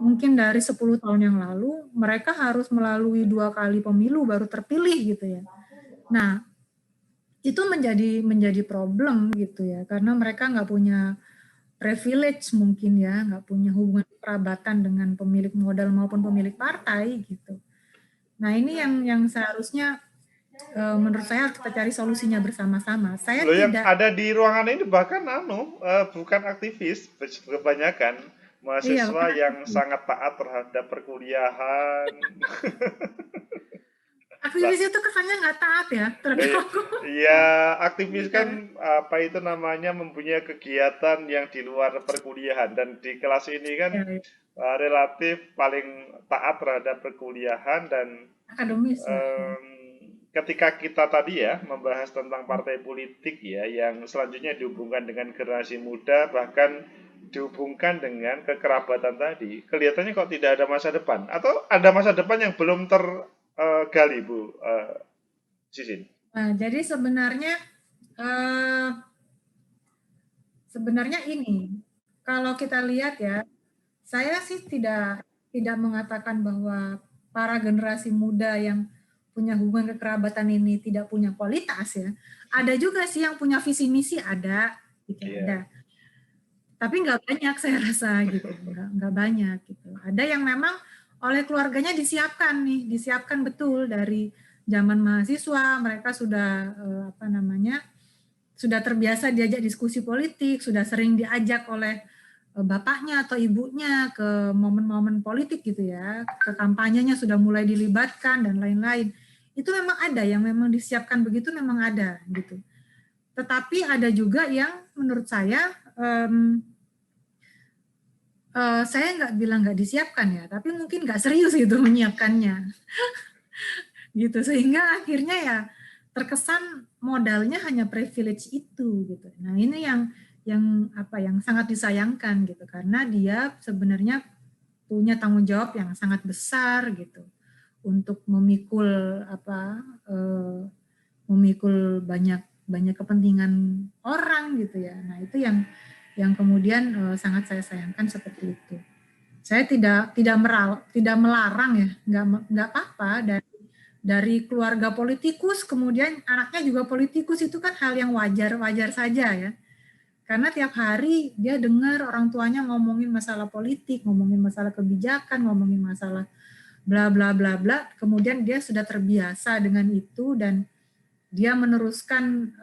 Speaker 2: Mungkin dari 10 tahun yang lalu mereka harus melalui 2 kali pemilu baru terpilih gitu ya. Nah, itu menjadi problem gitu ya, karena mereka nggak punya privilege mungkin ya, nggak punya hubungan kerabatan dengan pemilik modal maupun pemilik partai gitu. Nah ini yang seharusnya menurut saya harus kita cari solusinya bersama-sama. Saya
Speaker 1: Loh, yang
Speaker 2: tidak.
Speaker 1: ada di ruangan ini bahkan bukan aktivis, kebanyakan
Speaker 2: Iya,
Speaker 1: mahasiswa yang sangat taat terhadap perkuliahan.
Speaker 2: aktivis itu kesannya nggak taat ya terhadap aku.
Speaker 1: Iya, aktivis kan apa itu namanya mempunyai kegiatan yang di luar perkuliahan, dan di kelas ini kan
Speaker 2: Ya,
Speaker 1: relatif paling taat terhadap perkuliahan. Dan
Speaker 2: akademis ya.
Speaker 1: ketika kita tadi ya membahas tentang partai politik ya yang selanjutnya dihubungkan dengan generasi muda, bahkan dihubungkan dengan kekerabatan tadi, kelihatannya kok tidak ada masa depan, atau ada masa depan yang belum tergali, Bu Sisin.
Speaker 2: Nah, jadi sebenarnya ini, kalau kita lihat ya, saya sih tidak mengatakan bahwa para generasi muda yang punya hubungan kekerabatan ini tidak punya kualitas ya. Ada juga sih yang punya visi misi, ada, gitu ada. Tapi nggak banyak saya rasa gitu, nggak banyak gitu. Ada yang memang oleh keluarganya disiapkan betul dari zaman mahasiswa, mereka sudah sudah terbiasa diajak diskusi politik, sudah sering diajak oleh bapaknya atau ibunya ke momen-momen politik gitu ya, ke kampanyenya sudah mulai dilibatkan dan lain-lain. Itu memang ada yang memang disiapkan begitu, memang ada gitu. Tetapi ada juga yang menurut saya nggak bilang nggak disiapkan ya, tapi mungkin nggak serius gitu menyiapkannya, gitu sehingga akhirnya ya terkesan modalnya hanya privilege itu gitu. Nah ini yang sangat disayangkan gitu, karena dia sebenarnya punya tanggung jawab yang sangat besar gitu untuk memikul memikul banyak kepentingan orang gitu ya. Nah itu yang kemudian sangat saya sayangkan seperti itu. Saya tidak melarang ya, nggak apa-apa dari keluarga politikus kemudian anaknya juga politikus, itu kan hal yang wajar saja ya. Karena tiap hari dia dengar orang tuanya ngomongin masalah politik, ngomongin masalah kebijakan, ngomongin masalah bla bla bla bla, kemudian dia sudah terbiasa dengan itu dan dia meneruskan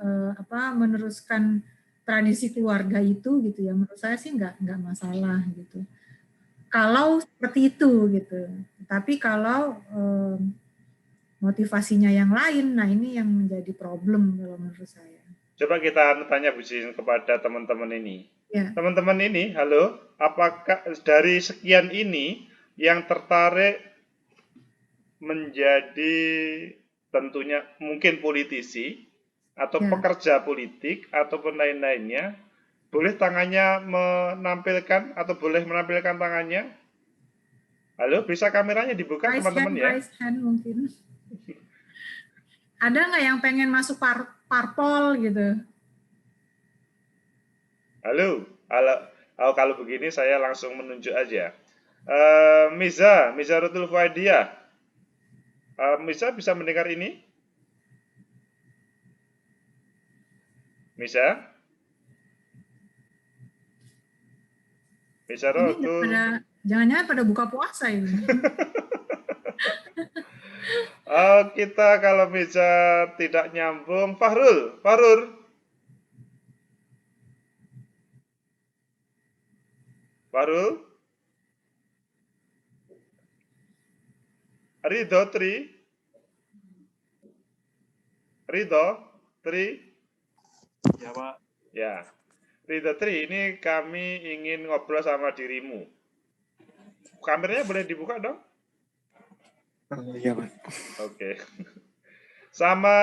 Speaker 2: meneruskan tradisi keluarga itu gitu ya. Menurut saya sih nggak masalah gitu. Kalau seperti itu gitu. Tapi kalau motivasinya yang lain, nah ini yang menjadi problem kalau menurut saya.
Speaker 1: Coba kita tanya Bu Sisin kepada teman-teman ini.
Speaker 2: Ya.
Speaker 1: Teman-teman ini, halo, apakah dari sekian ini yang tertarik menjadi tentunya mungkin politisi atau pekerja politik ataupun lain-lainnya, boleh tangannya menampilkan atau boleh menampilkan tangannya? Halo, bisa kameranya dibuka teman-teman ya?
Speaker 2: Raise hand mungkin. Ada nggak yang pengen masuk parpol gitu?
Speaker 1: Halo, kalau begini saya langsung menunjuk aja. Miza Rutul Fuadia. Miza bisa mendengar ini? Miza Rutul.
Speaker 2: Jangan-jangan pada buka puasa ini.
Speaker 1: Kita kalau Miza tidak nyambung, Fahrul. Ridho Tri. Ridho, Tri?
Speaker 5: Ya, Pak.
Speaker 1: Ya. Ridho Tri, ini kami ingin ngobrol sama dirimu. Kameranya boleh dibuka dong?
Speaker 5: Iya, Pak.
Speaker 1: Oke. Sama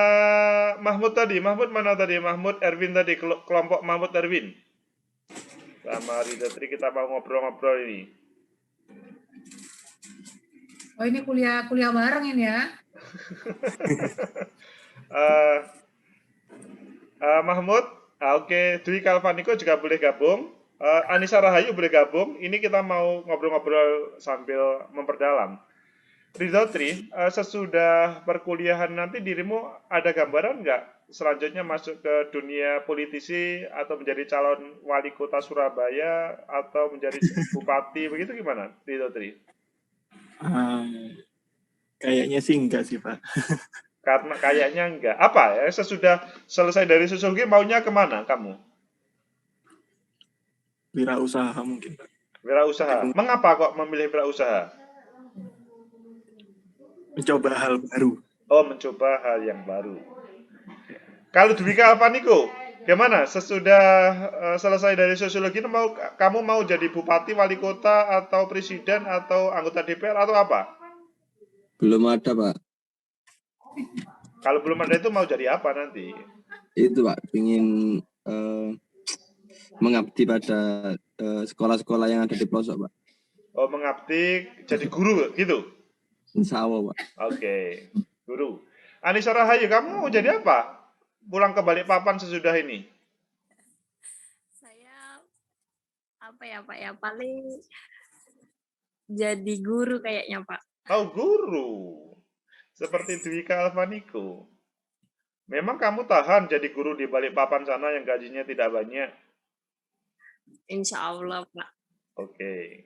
Speaker 1: Mahmud tadi. Mahmud mana tadi? Mahmud Erwin tadi. Kelompok Mahmud Erwin. Sama Ridho Tri kita mau ngobrol-ngobrol ini.
Speaker 2: Oh, ini kuliah bareng ini ya.
Speaker 1: Mahmud, oke. Dwi Kalvaniko juga boleh gabung. Anissa Rahayu boleh gabung. Ini kita mau ngobrol-ngobrol sambil memperdalam. Ridho Tri, sesudah perkuliahan nanti dirimu ada gambaran nggak selanjutnya masuk ke dunia politisi atau menjadi calon wali kota Surabaya atau menjadi bupati, begitu gimana, Ridho Tri?
Speaker 5: Kayaknya sih enggak sih, Pak.
Speaker 1: Karena kayaknya enggak. Apa ya, sesudah selesai dari sosiologi maunya kemana kamu?
Speaker 5: Wirausaha mungkin, Pak.
Speaker 1: Wirausaha. Mengapa kok memilih wirausaha?
Speaker 5: Mencoba hal baru.
Speaker 1: Oh, mencoba hal yang baru. Kalau Dwika Alvaniko, gimana? Sesudah selesai dari sosiologi, kamu mau jadi bupati, wali kota, atau presiden, atau anggota DPR, atau apa?
Speaker 6: Belum ada, Pak.
Speaker 1: Kalau belum ada itu mau jadi apa nanti?
Speaker 6: Itu, Pak, ingin mengabdi pada sekolah-sekolah yang ada di pelosok, Pak.
Speaker 1: Oh, mengabdi jadi guru, gitu?
Speaker 6: Insya Allah, Pak.
Speaker 1: Oke, guru. Anissa Rahayu, kamu mau jadi apa? Pulang ke Balikpapan sesudah ini?
Speaker 7: Saya apa ya Pak ya, paling jadi guru kayaknya Pak.
Speaker 1: Oh, guru. Seperti Dwika Alvaniko. Memang kamu tahan jadi guru di Balikpapan sana yang gajinya tidak banyak?
Speaker 7: Insya Allah Pak.
Speaker 1: Oke.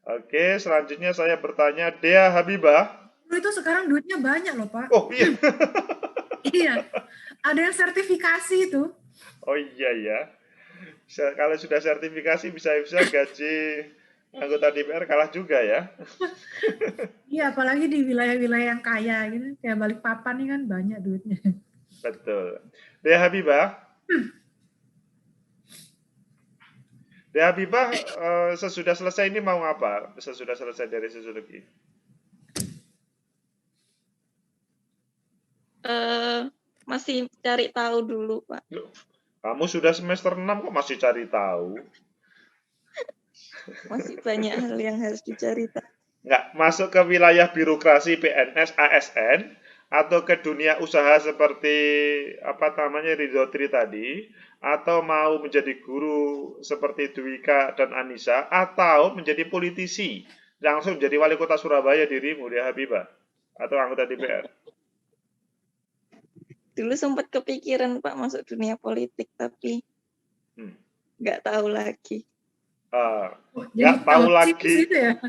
Speaker 1: Oke, selanjutnya saya bertanya, Dea Habibah.
Speaker 2: Itu sekarang duitnya banyak loh, Pak.
Speaker 1: Oh iya.
Speaker 2: Iya, ada yang sertifikasi itu.
Speaker 1: Oh iya ya. Kalau sudah sertifikasi bisa-bisa gaji anggota DPR kalah juga ya.
Speaker 2: Iya, apalagi di wilayah-wilayah yang kaya gitu, kayak Balikpapan ini kan banyak duitnya.
Speaker 1: Betul. Dea Habibah. Dea Habibah, sesudah selesai ini mau apa? Sesudah selesai dari sosiologi?
Speaker 7: Masih cari tahu dulu, Pak.
Speaker 1: Loh, kamu sudah semester 6 kok masih cari tahu?
Speaker 7: Masih banyak hal yang harus dicari tahu.
Speaker 1: Nggak masuk ke wilayah birokrasi PNS, ASN, atau ke dunia usaha seperti apa namanya Ridho Tri tadi, atau mau menjadi guru seperti Dwika dan Anissa, atau menjadi politisi, langsung jadi wali kota Surabaya dirimu, Dea Habibah, atau anggota DPR?
Speaker 7: Dulu sempat kepikiran Pak masuk dunia politik, tapi nggak tahu lagi.
Speaker 1: Nggak tahu lagi.
Speaker 2: Gitu ya?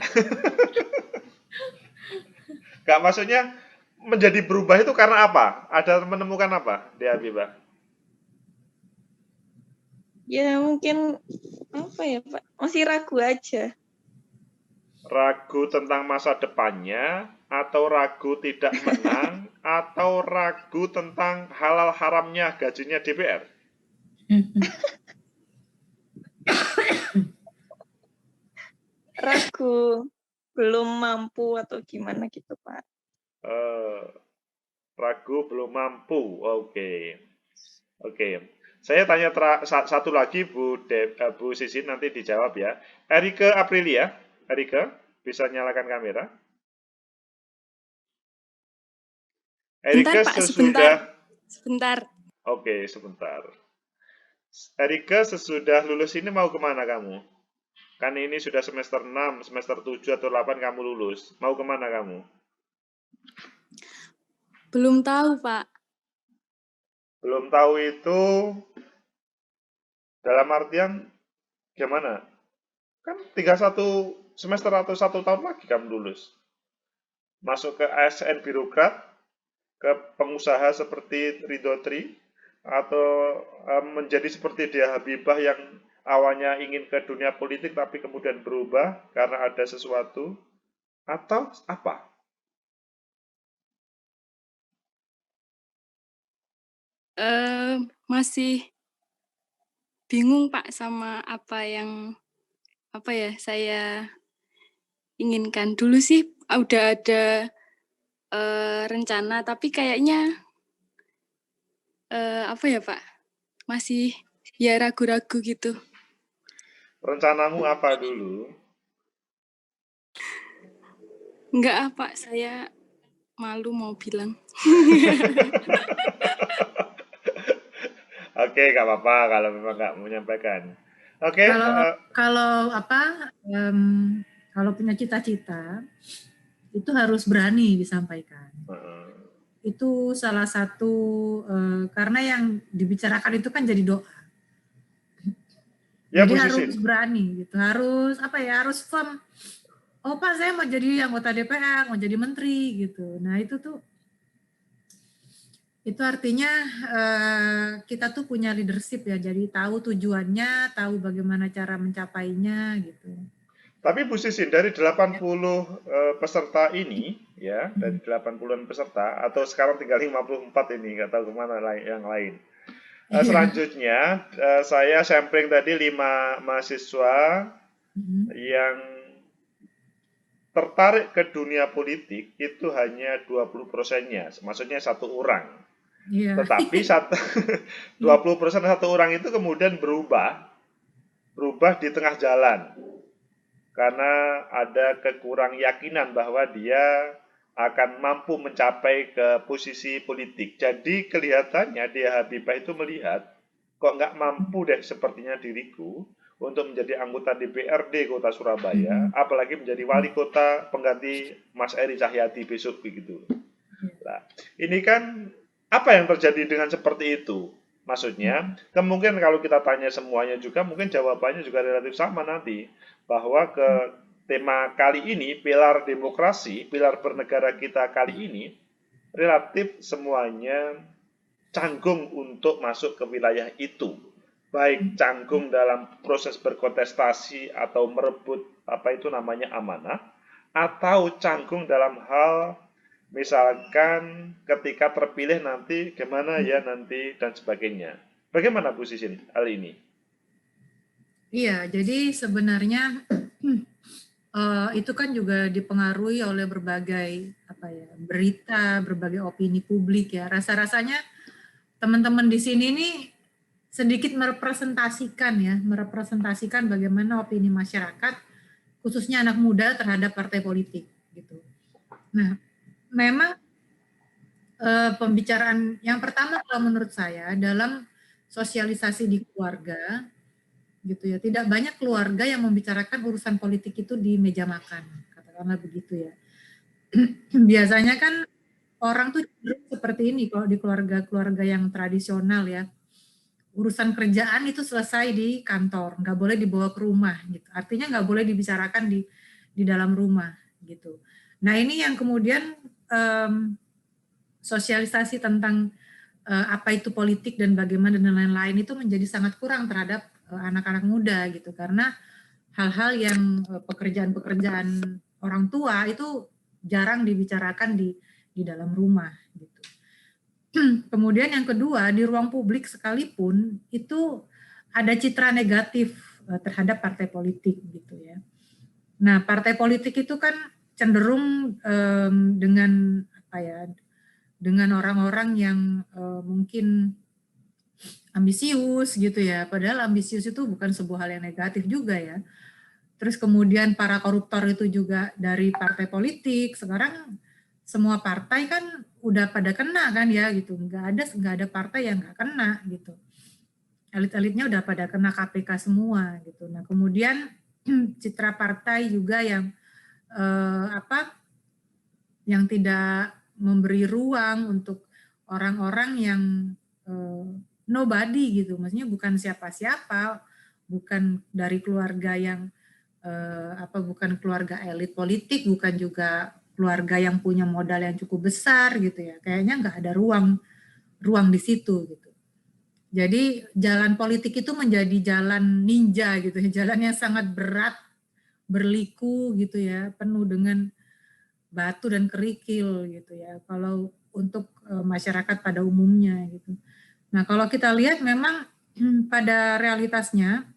Speaker 1: Nggak, maksudnya menjadi berubah itu karena apa? Ada menemukan apa, Dea Habibah?
Speaker 7: Ya mungkin apa ya Pak, masih ragu aja.
Speaker 1: Ragu tentang masa depannya, atau ragu tidak menang, atau ragu tentang halal haramnya gajinya DPR?
Speaker 7: Ragu, belum mampu atau gimana gitu Pak.
Speaker 1: Ragu, belum mampu. Oke. Saya tanya satu lagi, Bu Sisin, nanti dijawab ya. Erika Aprilia, Erika, bisa nyalakan kamera? Erika,
Speaker 7: Pak,
Speaker 1: sesudah...
Speaker 7: Sebentar.
Speaker 1: Oke, sebentar. Erika, sesudah lulus ini mau kemana kamu? Kan ini sudah semester 6, semester 7 atau 8 kamu lulus. Mau kemana kamu?
Speaker 7: Belum tahu, Pak.
Speaker 1: Belum tahu itu dalam artian gimana? Kan tinggal 1 semester atau 1 tahun lagi kamu lulus. Masuk ke ASN birokrat, ke pengusaha seperti Ridho Tri, atau menjadi seperti Dea Habibah yang awalnya ingin ke dunia politik tapi kemudian berubah karena ada sesuatu, atau apa?
Speaker 8: Masih bingung Pak sama apa yang saya inginkan. Dulu sih udah ada rencana, tapi kayaknya apa ya Pak? Masih ya ragu-ragu gitu.
Speaker 1: Rencanamu apa dulu?
Speaker 8: Enggak Pak, saya malu mau bilang.
Speaker 1: Oke, nggak apa-apa kalau memang nggak menyampaikan. Oke.
Speaker 2: Kalau punya cita-cita itu harus berani disampaikan. Itu salah satu karena yang dibicarakan itu kan jadi doa.
Speaker 1: Ya,
Speaker 2: jadi
Speaker 1: Bu
Speaker 2: harus
Speaker 1: Sisin.
Speaker 2: berani gitu, harus harus firm. Oh Pak, saya mau jadi anggota DPR, mau jadi menteri gitu. Nah itu artinya kita tuh punya leadership ya, jadi tahu tujuannya, tahu bagaimana cara mencapainya gitu.
Speaker 1: Tapi Bu Sisin, dari 80 peserta ini, ya, dari 80-an peserta, atau sekarang tinggal 54 ini, nggak tahu kemana yang lain. Selanjutnya, saya sampling tadi 5 mahasiswa yang tertarik ke dunia politik, itu hanya 20%-nya, maksudnya 1 orang. Tetapi 20% 1 orang itu kemudian berubah di tengah jalan. Karena ada kekurang yakinan bahwa dia akan mampu mencapai ke posisi politik. Jadi kelihatannya Dia Habibah itu melihat, kok nggak mampu deh sepertinya diriku untuk menjadi anggota DPRD Kota Surabaya, apalagi menjadi wali kota pengganti Mas Eri Cahyadi besok begitu. Nah, ini kan apa yang terjadi dengan seperti itu? Maksudnya, kemungkinan kalau kita tanya semuanya juga, mungkin jawabannya juga relatif sama nanti. Bahwa ke tema kali ini, pilar demokrasi, pilar bernegara kita kali ini, relatif semuanya canggung untuk masuk ke wilayah itu. Baik canggung dalam proses berkontestasi atau merebut apa itu namanya amanah, atau canggung dalam hal misalkan ketika terpilih nanti gimana ya nanti dan sebagainya. Bagaimana Bu Sisin hal ini?
Speaker 2: Iya, jadi sebenarnya itu kan juga dipengaruhi oleh berbagai berita, berbagai opini publik ya. Rasa-rasanya teman-teman di sini nih sedikit merepresentasikan bagaimana opini masyarakat, khususnya anak muda terhadap partai politik gitu. Nah, memang pembicaraan yang pertama kalau menurut saya dalam sosialisasi di keluarga gitu ya, tidak banyak keluarga yang membicarakan urusan politik itu di meja makan, katakanlah begitu ya. Biasanya kan orang tuh seperti ini kalau di keluarga-keluarga yang tradisional ya, urusan kerjaan itu selesai di kantor, nggak boleh dibawa ke rumah gitu. Artinya nggak boleh dibicarakan di dalam rumah gitu. Nah ini yang kemudian sosialisasi tentang apa itu politik dan bagaimana dan lain-lain itu menjadi sangat kurang terhadap anak-anak muda gitu, karena hal-hal yang pekerjaan-pekerjaan orang tua itu jarang dibicarakan di dalam rumah gitu. Kemudian yang kedua, di ruang publik sekalipun itu ada citra negatif terhadap partai politik gitu ya. Nah, partai politik itu kan cenderung dengan dengan orang-orang yang mungkin ambisius gitu ya, padahal ambisius itu bukan sebuah hal yang negatif juga ya. Terus kemudian para koruptor itu juga dari partai politik. Sekarang semua partai kan udah pada kena kan ya gitu, nggak ada partai yang nggak kena gitu. Elit-elitnya udah pada kena KPK semua gitu. Nah kemudian citra partai juga yang yang tidak memberi ruang untuk orang-orang yang nobody gitu, maksudnya bukan siapa-siapa, bukan dari keluarga yang bukan keluarga elit politik, bukan juga keluarga yang punya modal yang cukup besar gitu ya, kayaknya nggak ada ruang di situ gitu. Jadi jalan politik itu menjadi jalan ninja gitu ya, jalan yang sangat berat, berliku gitu ya, penuh dengan batu dan kerikil gitu ya, kalau untuk masyarakat pada umumnya gitu. Nah, kalau kita lihat memang pada realitasnya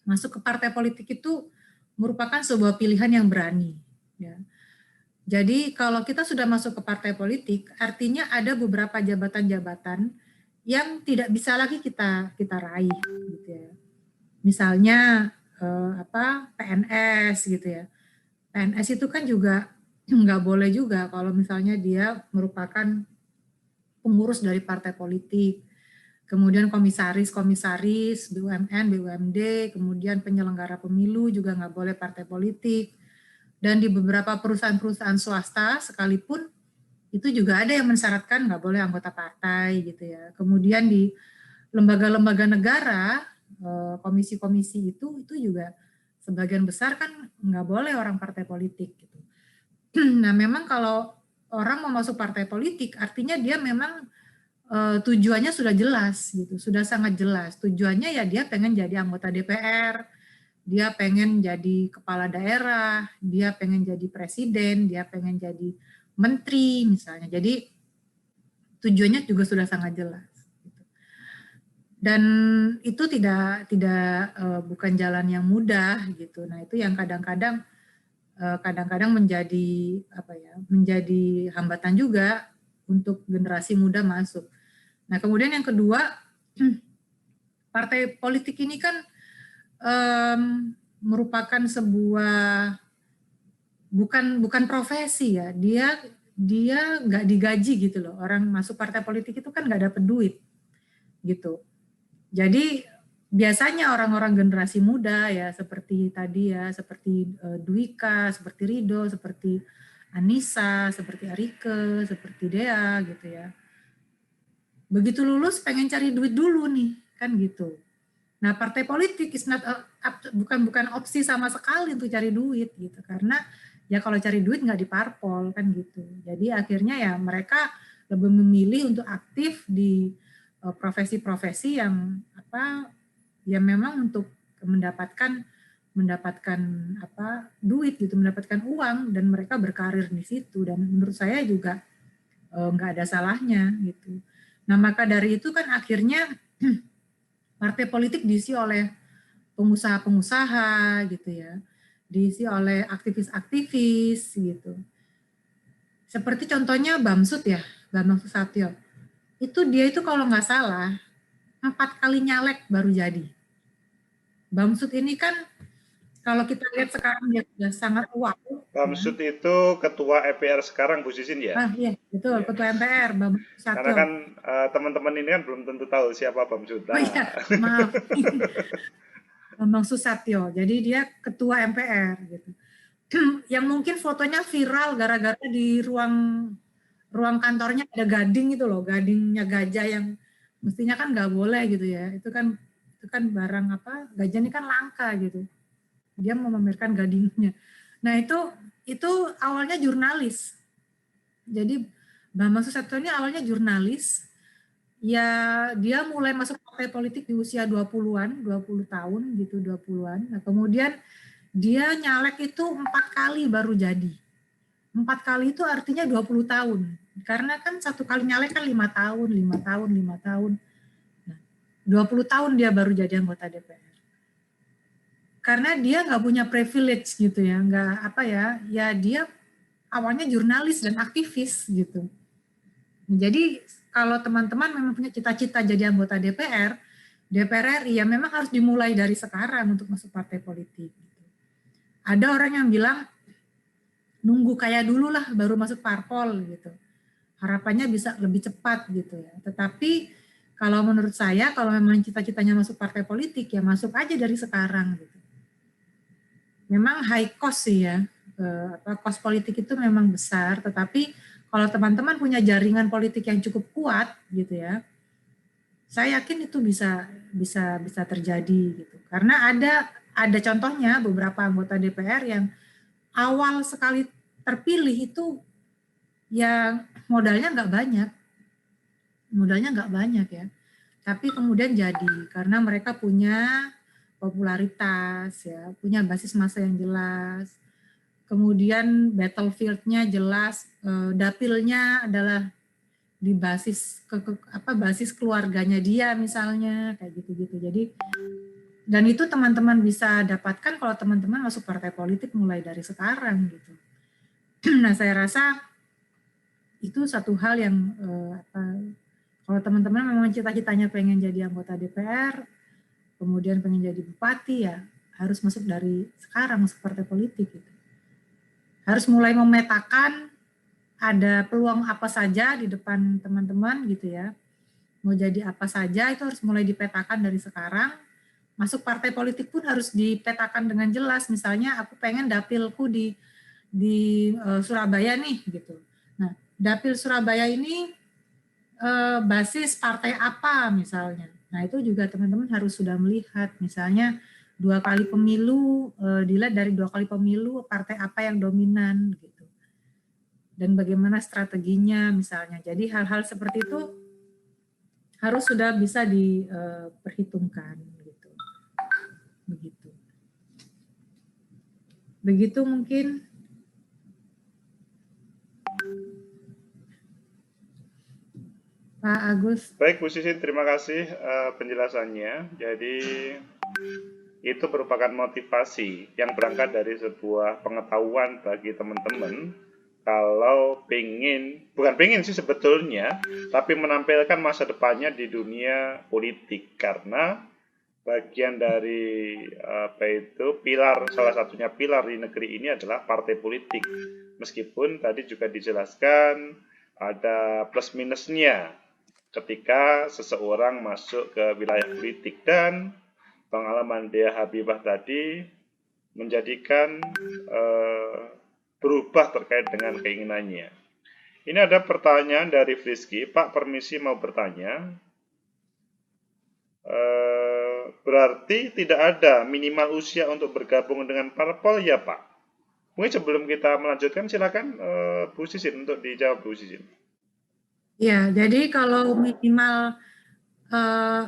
Speaker 2: masuk ke partai politik itu merupakan sebuah pilihan yang berani. Ya. Jadi kalau kita sudah masuk ke partai politik, artinya ada beberapa jabatan-jabatan yang tidak bisa lagi kita raih, gitu ya. Misalnya PNS, gitu ya. PNS itu kan juga nggak boleh juga kalau misalnya dia merupakan pengurus dari partai politik. Kemudian komisaris BUMN, BUMD, kemudian penyelenggara pemilu juga nggak boleh partai politik. Dan di beberapa perusahaan-perusahaan swasta sekalipun itu juga ada yang mensyaratkan nggak boleh anggota partai gitu ya. Kemudian di lembaga-lembaga negara, komisi-komisi itu juga sebagian besar kan nggak boleh orang partai politik gitu. Nah memang kalau orang mau masuk partai politik artinya dia memang tujuannya sudah jelas gitu, sudah sangat jelas. Tujuannya ya dia pengen jadi anggota DPR, dia pengen jadi kepala daerah, dia pengen jadi presiden, dia pengen jadi menteri misalnya. Jadi tujuannya juga sudah sangat jelas. Gitu. Dan itu tidak bukan jalan yang mudah gitu. Nah itu yang kadang-kadang menjadi menjadi hambatan juga untuk generasi muda masuk. Nah, kemudian yang kedua, partai politik ini kan merupakan sebuah bukan profesi ya. Dia nggak digaji gitu loh. Orang masuk partai politik itu kan nggak dapat duit gitu. Jadi biasanya orang-orang generasi muda ya seperti tadi ya, seperti Dwika, seperti Rido, seperti Anissa, seperti Arike, seperti Dea gitu ya. Begitu lulus pengen cari duit dulu nih, kan gitu. Nah, partai politik bukan opsi sama sekali untuk cari duit gitu, karena ya kalau cari duit nggak di parpol kan gitu. Jadi akhirnya ya mereka lebih memilih untuk aktif di profesi-profesi yang ya memang untuk mendapatkan duit gitu, mendapatkan uang dan mereka berkarir di situ dan menurut saya juga nggak ada salahnya gitu. Nah, maka dari itu kan akhirnya partai politik diisi oleh pengusaha-pengusaha gitu ya, diisi oleh aktivis-aktivis gitu. Seperti contohnya Bamsud ya, Bambang Susatyo. Dia itu kalau nggak salah 4 kali nyalek baru jadi. Bamsud ini kan kalau kita lihat sekarang dia sudah sangat tua.
Speaker 1: Bamsud itu ketua MPR sekarang Bu Sisin ya?
Speaker 2: Iya, betul, ya. Ketua MPR Bambang Susatyo.
Speaker 1: Karena kan teman-teman ini kan belum tentu tahu siapa Bamsud.
Speaker 2: Oh iya, maaf. Bambang Susatyo. Jadi dia ketua MPR gitu. Yang mungkin fotonya viral gara-gara di ruang kantornya ada gading itu loh, gadingnya gajah yang mestinya kan nggak boleh gitu ya. Itu kan barang gajah ini kan langka gitu. Dia mau memamerkan gadingnya. Nah itu awalnya jurnalis. Jadi Bambang Susatyo ini awalnya jurnalis. Ya dia mulai masuk partai politik di usia 20 tahun gitu, 20-an. Nah, kemudian dia nyalek itu 4 kali baru jadi. 4 kali itu artinya 20 tahun. Karena kan 1 kali nyalek kan 5 tahun. Nah, 20 tahun dia baru jadi anggota DPR. Karena dia nggak punya privilege gitu ya, ya dia awalnya jurnalis dan aktivis gitu. Jadi kalau teman-teman memang punya cita-cita jadi anggota DPR RI ya memang harus dimulai dari sekarang untuk masuk partai politik. Gitu. Ada orang yang bilang nunggu kaya dulu lah baru masuk parpol gitu. Harapannya bisa lebih cepat gitu ya. Tetapi kalau menurut saya kalau memang cita-citanya masuk partai politik ya masuk aja dari sekarang gitu. Memang high cost sih ya, cost politik itu memang besar, tetapi kalau teman-teman punya jaringan politik yang cukup kuat gitu ya, saya yakin itu bisa terjadi gitu. Karena ada contohnya beberapa anggota DPR yang awal sekali terpilih itu yang modalnya nggak banyak ya, tapi kemudian jadi karena mereka punya popularitas ya, punya basis massa yang jelas, kemudian battlefield-nya jelas, dapilnya adalah di basis basis keluarganya dia misalnya kayak gitu-gitu. Jadi dan itu teman-teman bisa dapatkan kalau teman-teman masuk partai politik mulai dari sekarang gitu. Nah, saya rasa itu satu hal yang kalau teman-teman memang cita-citanya pengen jadi anggota DPR, kemudian pengen jadi bupati, ya harus masuk dari sekarang, masuk partai politik gitu. Harus mulai memetakan ada peluang apa saja di depan teman-teman gitu ya. Mau jadi apa saja itu harus mulai dipetakan dari sekarang. Masuk partai politik pun harus dipetakan dengan jelas. Misalnya aku pengen dapilku di Surabaya nih gitu. Nah, dapil Surabaya ini basis partai apa misalnya. Nah, itu juga teman-teman harus sudah melihat. Misalnya 2 kali pemilu, dilihat dari 2 kali pemilu partai apa yang dominan gitu. Dan bagaimana strateginya misalnya. Jadi hal-hal seperti itu harus sudah bisa diperhitungkan gitu. Begitu mungkin. Pak Agus.
Speaker 1: Baik, Bu Sisin, terima kasih penjelasannya. Jadi itu merupakan motivasi yang berangkat dari sebuah pengetahuan bagi teman-teman kalau bukan pengen sih sebetulnya, tapi menampilkan masa depannya di dunia politik, karena bagian dari salah satunya pilar di negeri ini adalah partai politik. Meskipun tadi juga dijelaskan ada plus minusnya ketika seseorang masuk ke wilayah politik, dan pengalaman Dea Habibah tadi menjadikan berubah terkait dengan keinginannya. Ini ada pertanyaan dari Frisky. Pak, permisi mau bertanya. Berarti tidak ada minimal usia untuk bergabung dengan parpol ya Pak? Mungkin sebelum kita melanjutkan silakan Bu Sisin untuk dijawab Bu Sisin.
Speaker 2: Ya, jadi kalau minimal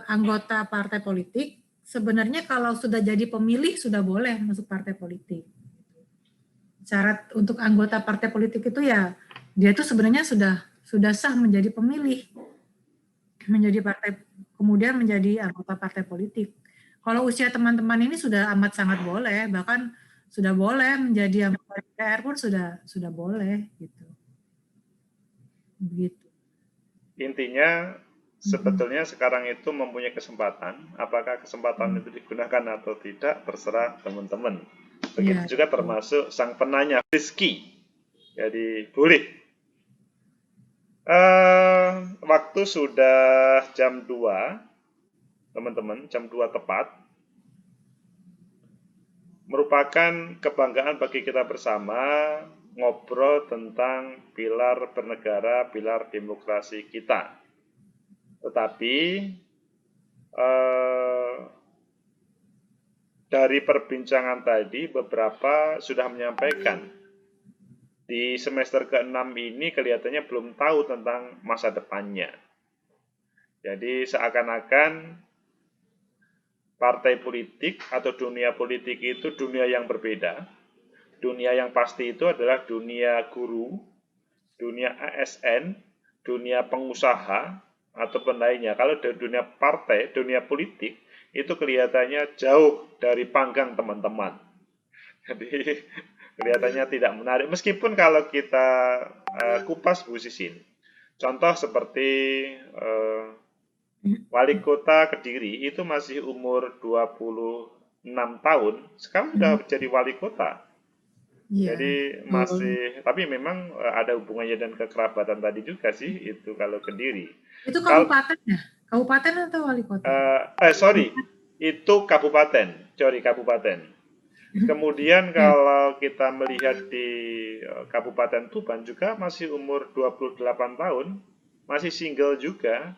Speaker 2: anggota partai politik, sebenarnya kalau sudah jadi pemilih sudah boleh masuk partai politik. Syarat untuk anggota partai politik itu ya dia itu sebenarnya sudah sah menjadi pemilih, menjadi partai, kemudian menjadi anggota partai politik. Kalau usia teman-teman ini sudah amat sangat boleh, bahkan sudah boleh menjadi anggota DPR pun sudah boleh gitu. Begitu.
Speaker 1: Intinya sebetulnya sekarang itu mempunyai kesempatan. Apakah kesempatan itu digunakan atau tidak terserah teman-teman. Begitu juga termasuk sang penanya Rizky. Jadi boleh. Waktu sudah jam 2, teman-teman, jam 2 tepat. Merupakan kebanggaan bagi kita bersama ngobrol tentang pilar bernegara, pilar demokrasi kita. Tetapi dari perbincangan tadi beberapa sudah menyampaikan di semester ke-6 ini kelihatannya belum tahu tentang masa depannya. Jadi seakan-akan partai politik atau dunia politik itu dunia yang berbeda. Dunia yang pasti itu adalah dunia guru, dunia ASN, dunia pengusaha, ataupun lainnya. Kalau di dunia partai, dunia politik, itu kelihatannya jauh dari panggang teman-teman. Jadi kelihatannya tidak menarik. Meskipun kalau kita kupas Bu Sisin, contoh seperti Wali Kota Kediri itu masih umur 26 tahun, sekarang sudah menjadi wali kota. Jadi masih, tapi memang ada hubungannya dan kekerabatan tadi juga sih itu kalau Kediri.
Speaker 2: Itu kabupaten ya? Kabupaten atau wali kota?
Speaker 1: Itu kabupaten. Kemudian kalau kita melihat di Kabupaten Tuban juga masih umur 28 tahun, masih single juga.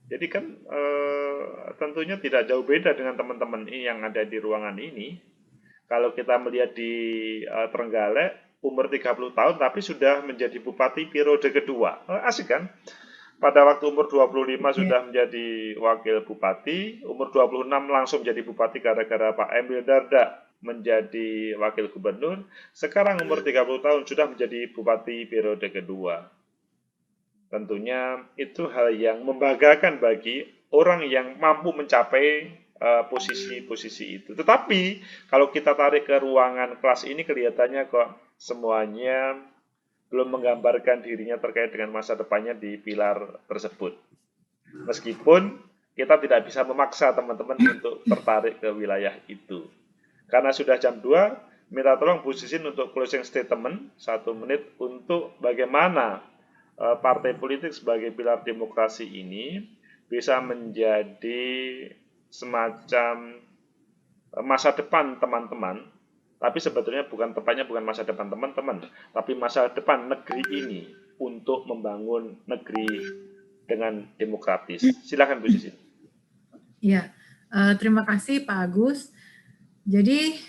Speaker 1: Jadi kan tentunya tidak jauh beda dengan teman-teman ini yang ada di ruangan ini. Kalau kita melihat di Trenggalek, umur 30 tahun tapi sudah menjadi bupati periode kedua. Asik kan? Pada waktu umur 25 sudah menjadi wakil bupati, umur 26 langsung menjadi bupati gara-gara Pak Emil Dardak menjadi wakil gubernur. Sekarang umur 30 tahun sudah menjadi bupati periode kedua. tentunya itu hal yang membanggakan bagi orang yang mampu mencapai posisi-posisi itu. Tetapi kalau kita tarik ke ruangan kelas ini kelihatannya kok semuanya belum menggambarkan dirinya terkait dengan masa depannya di pilar tersebut. Meskipun kita tidak bisa memaksa teman-teman untuk tertarik ke wilayah itu. Karena sudah jam 2, minta tolong Bu Sisin untuk closing statement 1 menit untuk bagaimana partai politik sebagai pilar demokrasi ini bisa menjadi semacam masa depan teman-teman, tapi sebetulnya tepatnya bukan masa depan teman-teman, tapi masa depan negeri ini untuk membangun negeri dengan demokratis. Silakan Bu Sisin.
Speaker 2: Ya, terima kasih Pak Agus. Jadi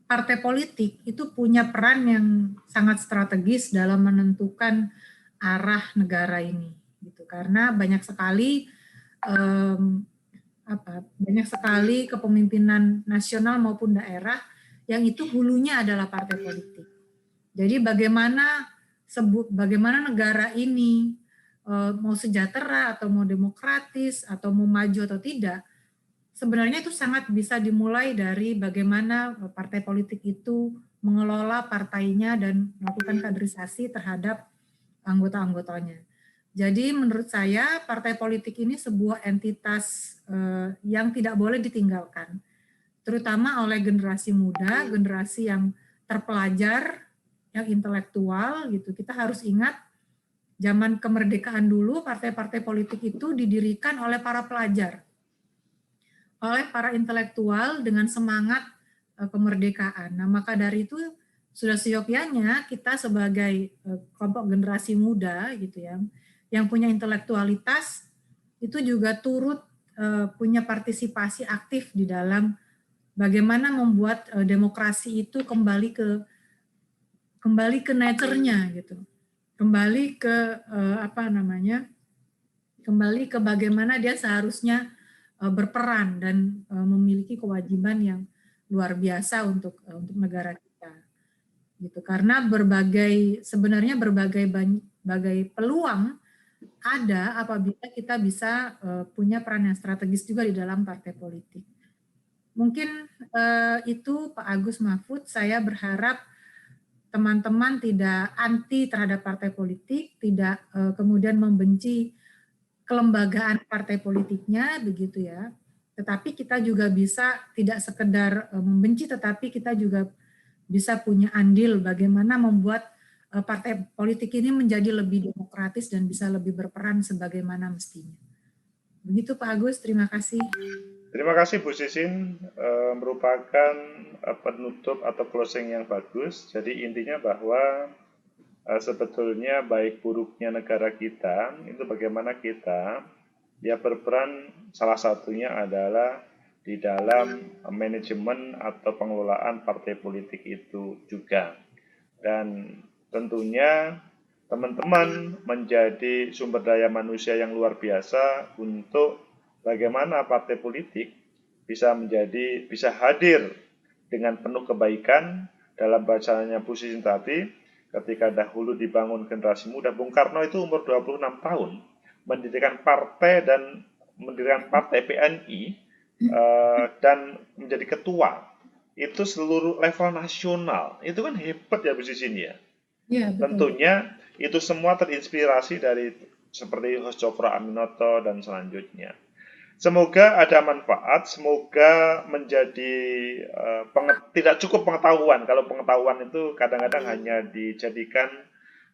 Speaker 2: partai politik itu punya peran yang sangat strategis dalam menentukan arah negara ini, gitu. Karena banyak sekali kepemimpinan nasional maupun daerah yang itu hulunya adalah partai politik. Jadi bagaimana negara ini mau sejahtera atau mau demokratis atau mau maju atau tidak, sebenarnya itu sangat bisa dimulai dari bagaimana partai politik itu mengelola partainya dan melakukan kaderisasi terhadap anggota-anggotanya. Jadi menurut saya partai politik ini sebuah entitas yang tidak boleh ditinggalkan, terutama oleh generasi muda, generasi yang terpelajar, yang intelektual gitu. Kita harus ingat zaman kemerdekaan dulu partai-partai politik itu didirikan oleh para pelajar, oleh para intelektual dengan semangat kemerdekaan. Nah, maka dari itu sudah seyogyanya kita sebagai kelompok generasi muda gitu ya, yang punya intelektualitas itu juga turut punya partisipasi aktif di dalam bagaimana membuat demokrasi itu kembali ke nature-nya gitu. Kembali ke kembali ke bagaimana dia seharusnya berperan dan memiliki kewajiban yang luar biasa untuk negara kita. Gitu. Karena sebenarnya berbagai peluang ada apabila kita bisa punya peran yang strategis juga di dalam partai politik. Mungkin itu Pak Agus Mahfud, saya berharap teman-teman tidak anti terhadap partai politik, tidak kemudian membenci kelembagaan partai politiknya, begitu ya. Tetapi kita juga bisa tidak sekedar membenci, tetapi kita juga bisa punya andil bagaimana membuat partai politik ini menjadi lebih demokratis dan bisa lebih berperan sebagaimana mestinya. Begitu Pak Agus, terima kasih.
Speaker 1: Terima kasih Bu Sisin, merupakan penutup atau closing yang bagus. Jadi intinya bahwa sebetulnya baik buruknya negara kita, itu bagaimana kita ya berperan, salah satunya adalah di dalam manajemen atau pengelolaan partai politik itu juga. Dan tentunya teman-teman menjadi sumber daya manusia yang luar biasa untuk bagaimana partai politik bisa hadir dengan penuh kebaikan. Dalam bacaannya Bu Sisin tadi, ketika dahulu dibangun generasi muda, Bung Karno itu umur 26 tahun mendirikan partai PNI dan menjadi ketua. Itu seluruh level nasional. Itu kan hebat ya Bu Sisin ya. Ya, tentunya itu semua terinspirasi dari seperti Hos Cokro Aminoto dan selanjutnya. Semoga ada manfaat, semoga menjadi tidak cukup pengetahuan. Kalau pengetahuan itu kadang-kadang hanya dijadikan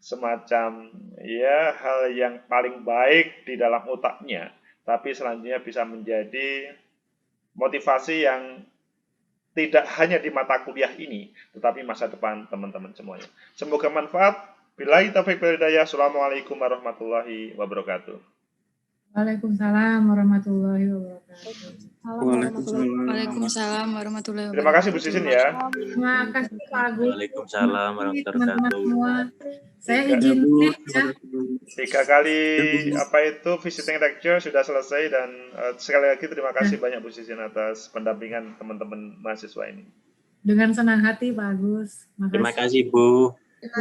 Speaker 1: semacam ya hal yang paling baik di dalam otaknya, tapi selanjutnya bisa menjadi motivasi yang tidak hanya di mata kuliah ini, tetapi masa depan teman-teman semuanya. Semoga manfaat. Billahi taufiq wal hidayah. Assalamualaikum warahmatullahi wabarakatuh.
Speaker 2: Waalaikumsalam warahmatullahi wabarakatuh.
Speaker 8: Waalaikumsalam warahmatullahi wabarakatuh.
Speaker 1: Terima kasih Bu Sisin ya.
Speaker 2: Terima kasih Pak Agus.
Speaker 3: Waalaikumsalam warahmatullahi
Speaker 2: Teman-teman semua.
Speaker 3: wabarakatuh.
Speaker 2: Saya izin ya.
Speaker 1: 3 kali visiting lecture sudah selesai dan sekali lagi terima kasih banyak Bu Sisin atas pendampingan teman-teman mahasiswa ini.
Speaker 2: Dengan senang hati Pak Agus.
Speaker 3: Terima kasih Bu.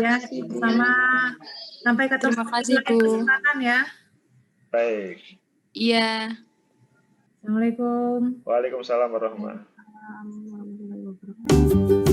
Speaker 2: Ya, sama. Sampai ketemu
Speaker 8: Terima kasih,
Speaker 2: di lain
Speaker 8: Bu.
Speaker 2: kesempatan ya.
Speaker 1: Baik.
Speaker 8: Iya.
Speaker 2: Assalamualaikum.
Speaker 1: Waalaikumsalam warahmatullahi wabarakatuh.
Speaker 8: Assalamualaikum warahmatullahi wabarakatuh.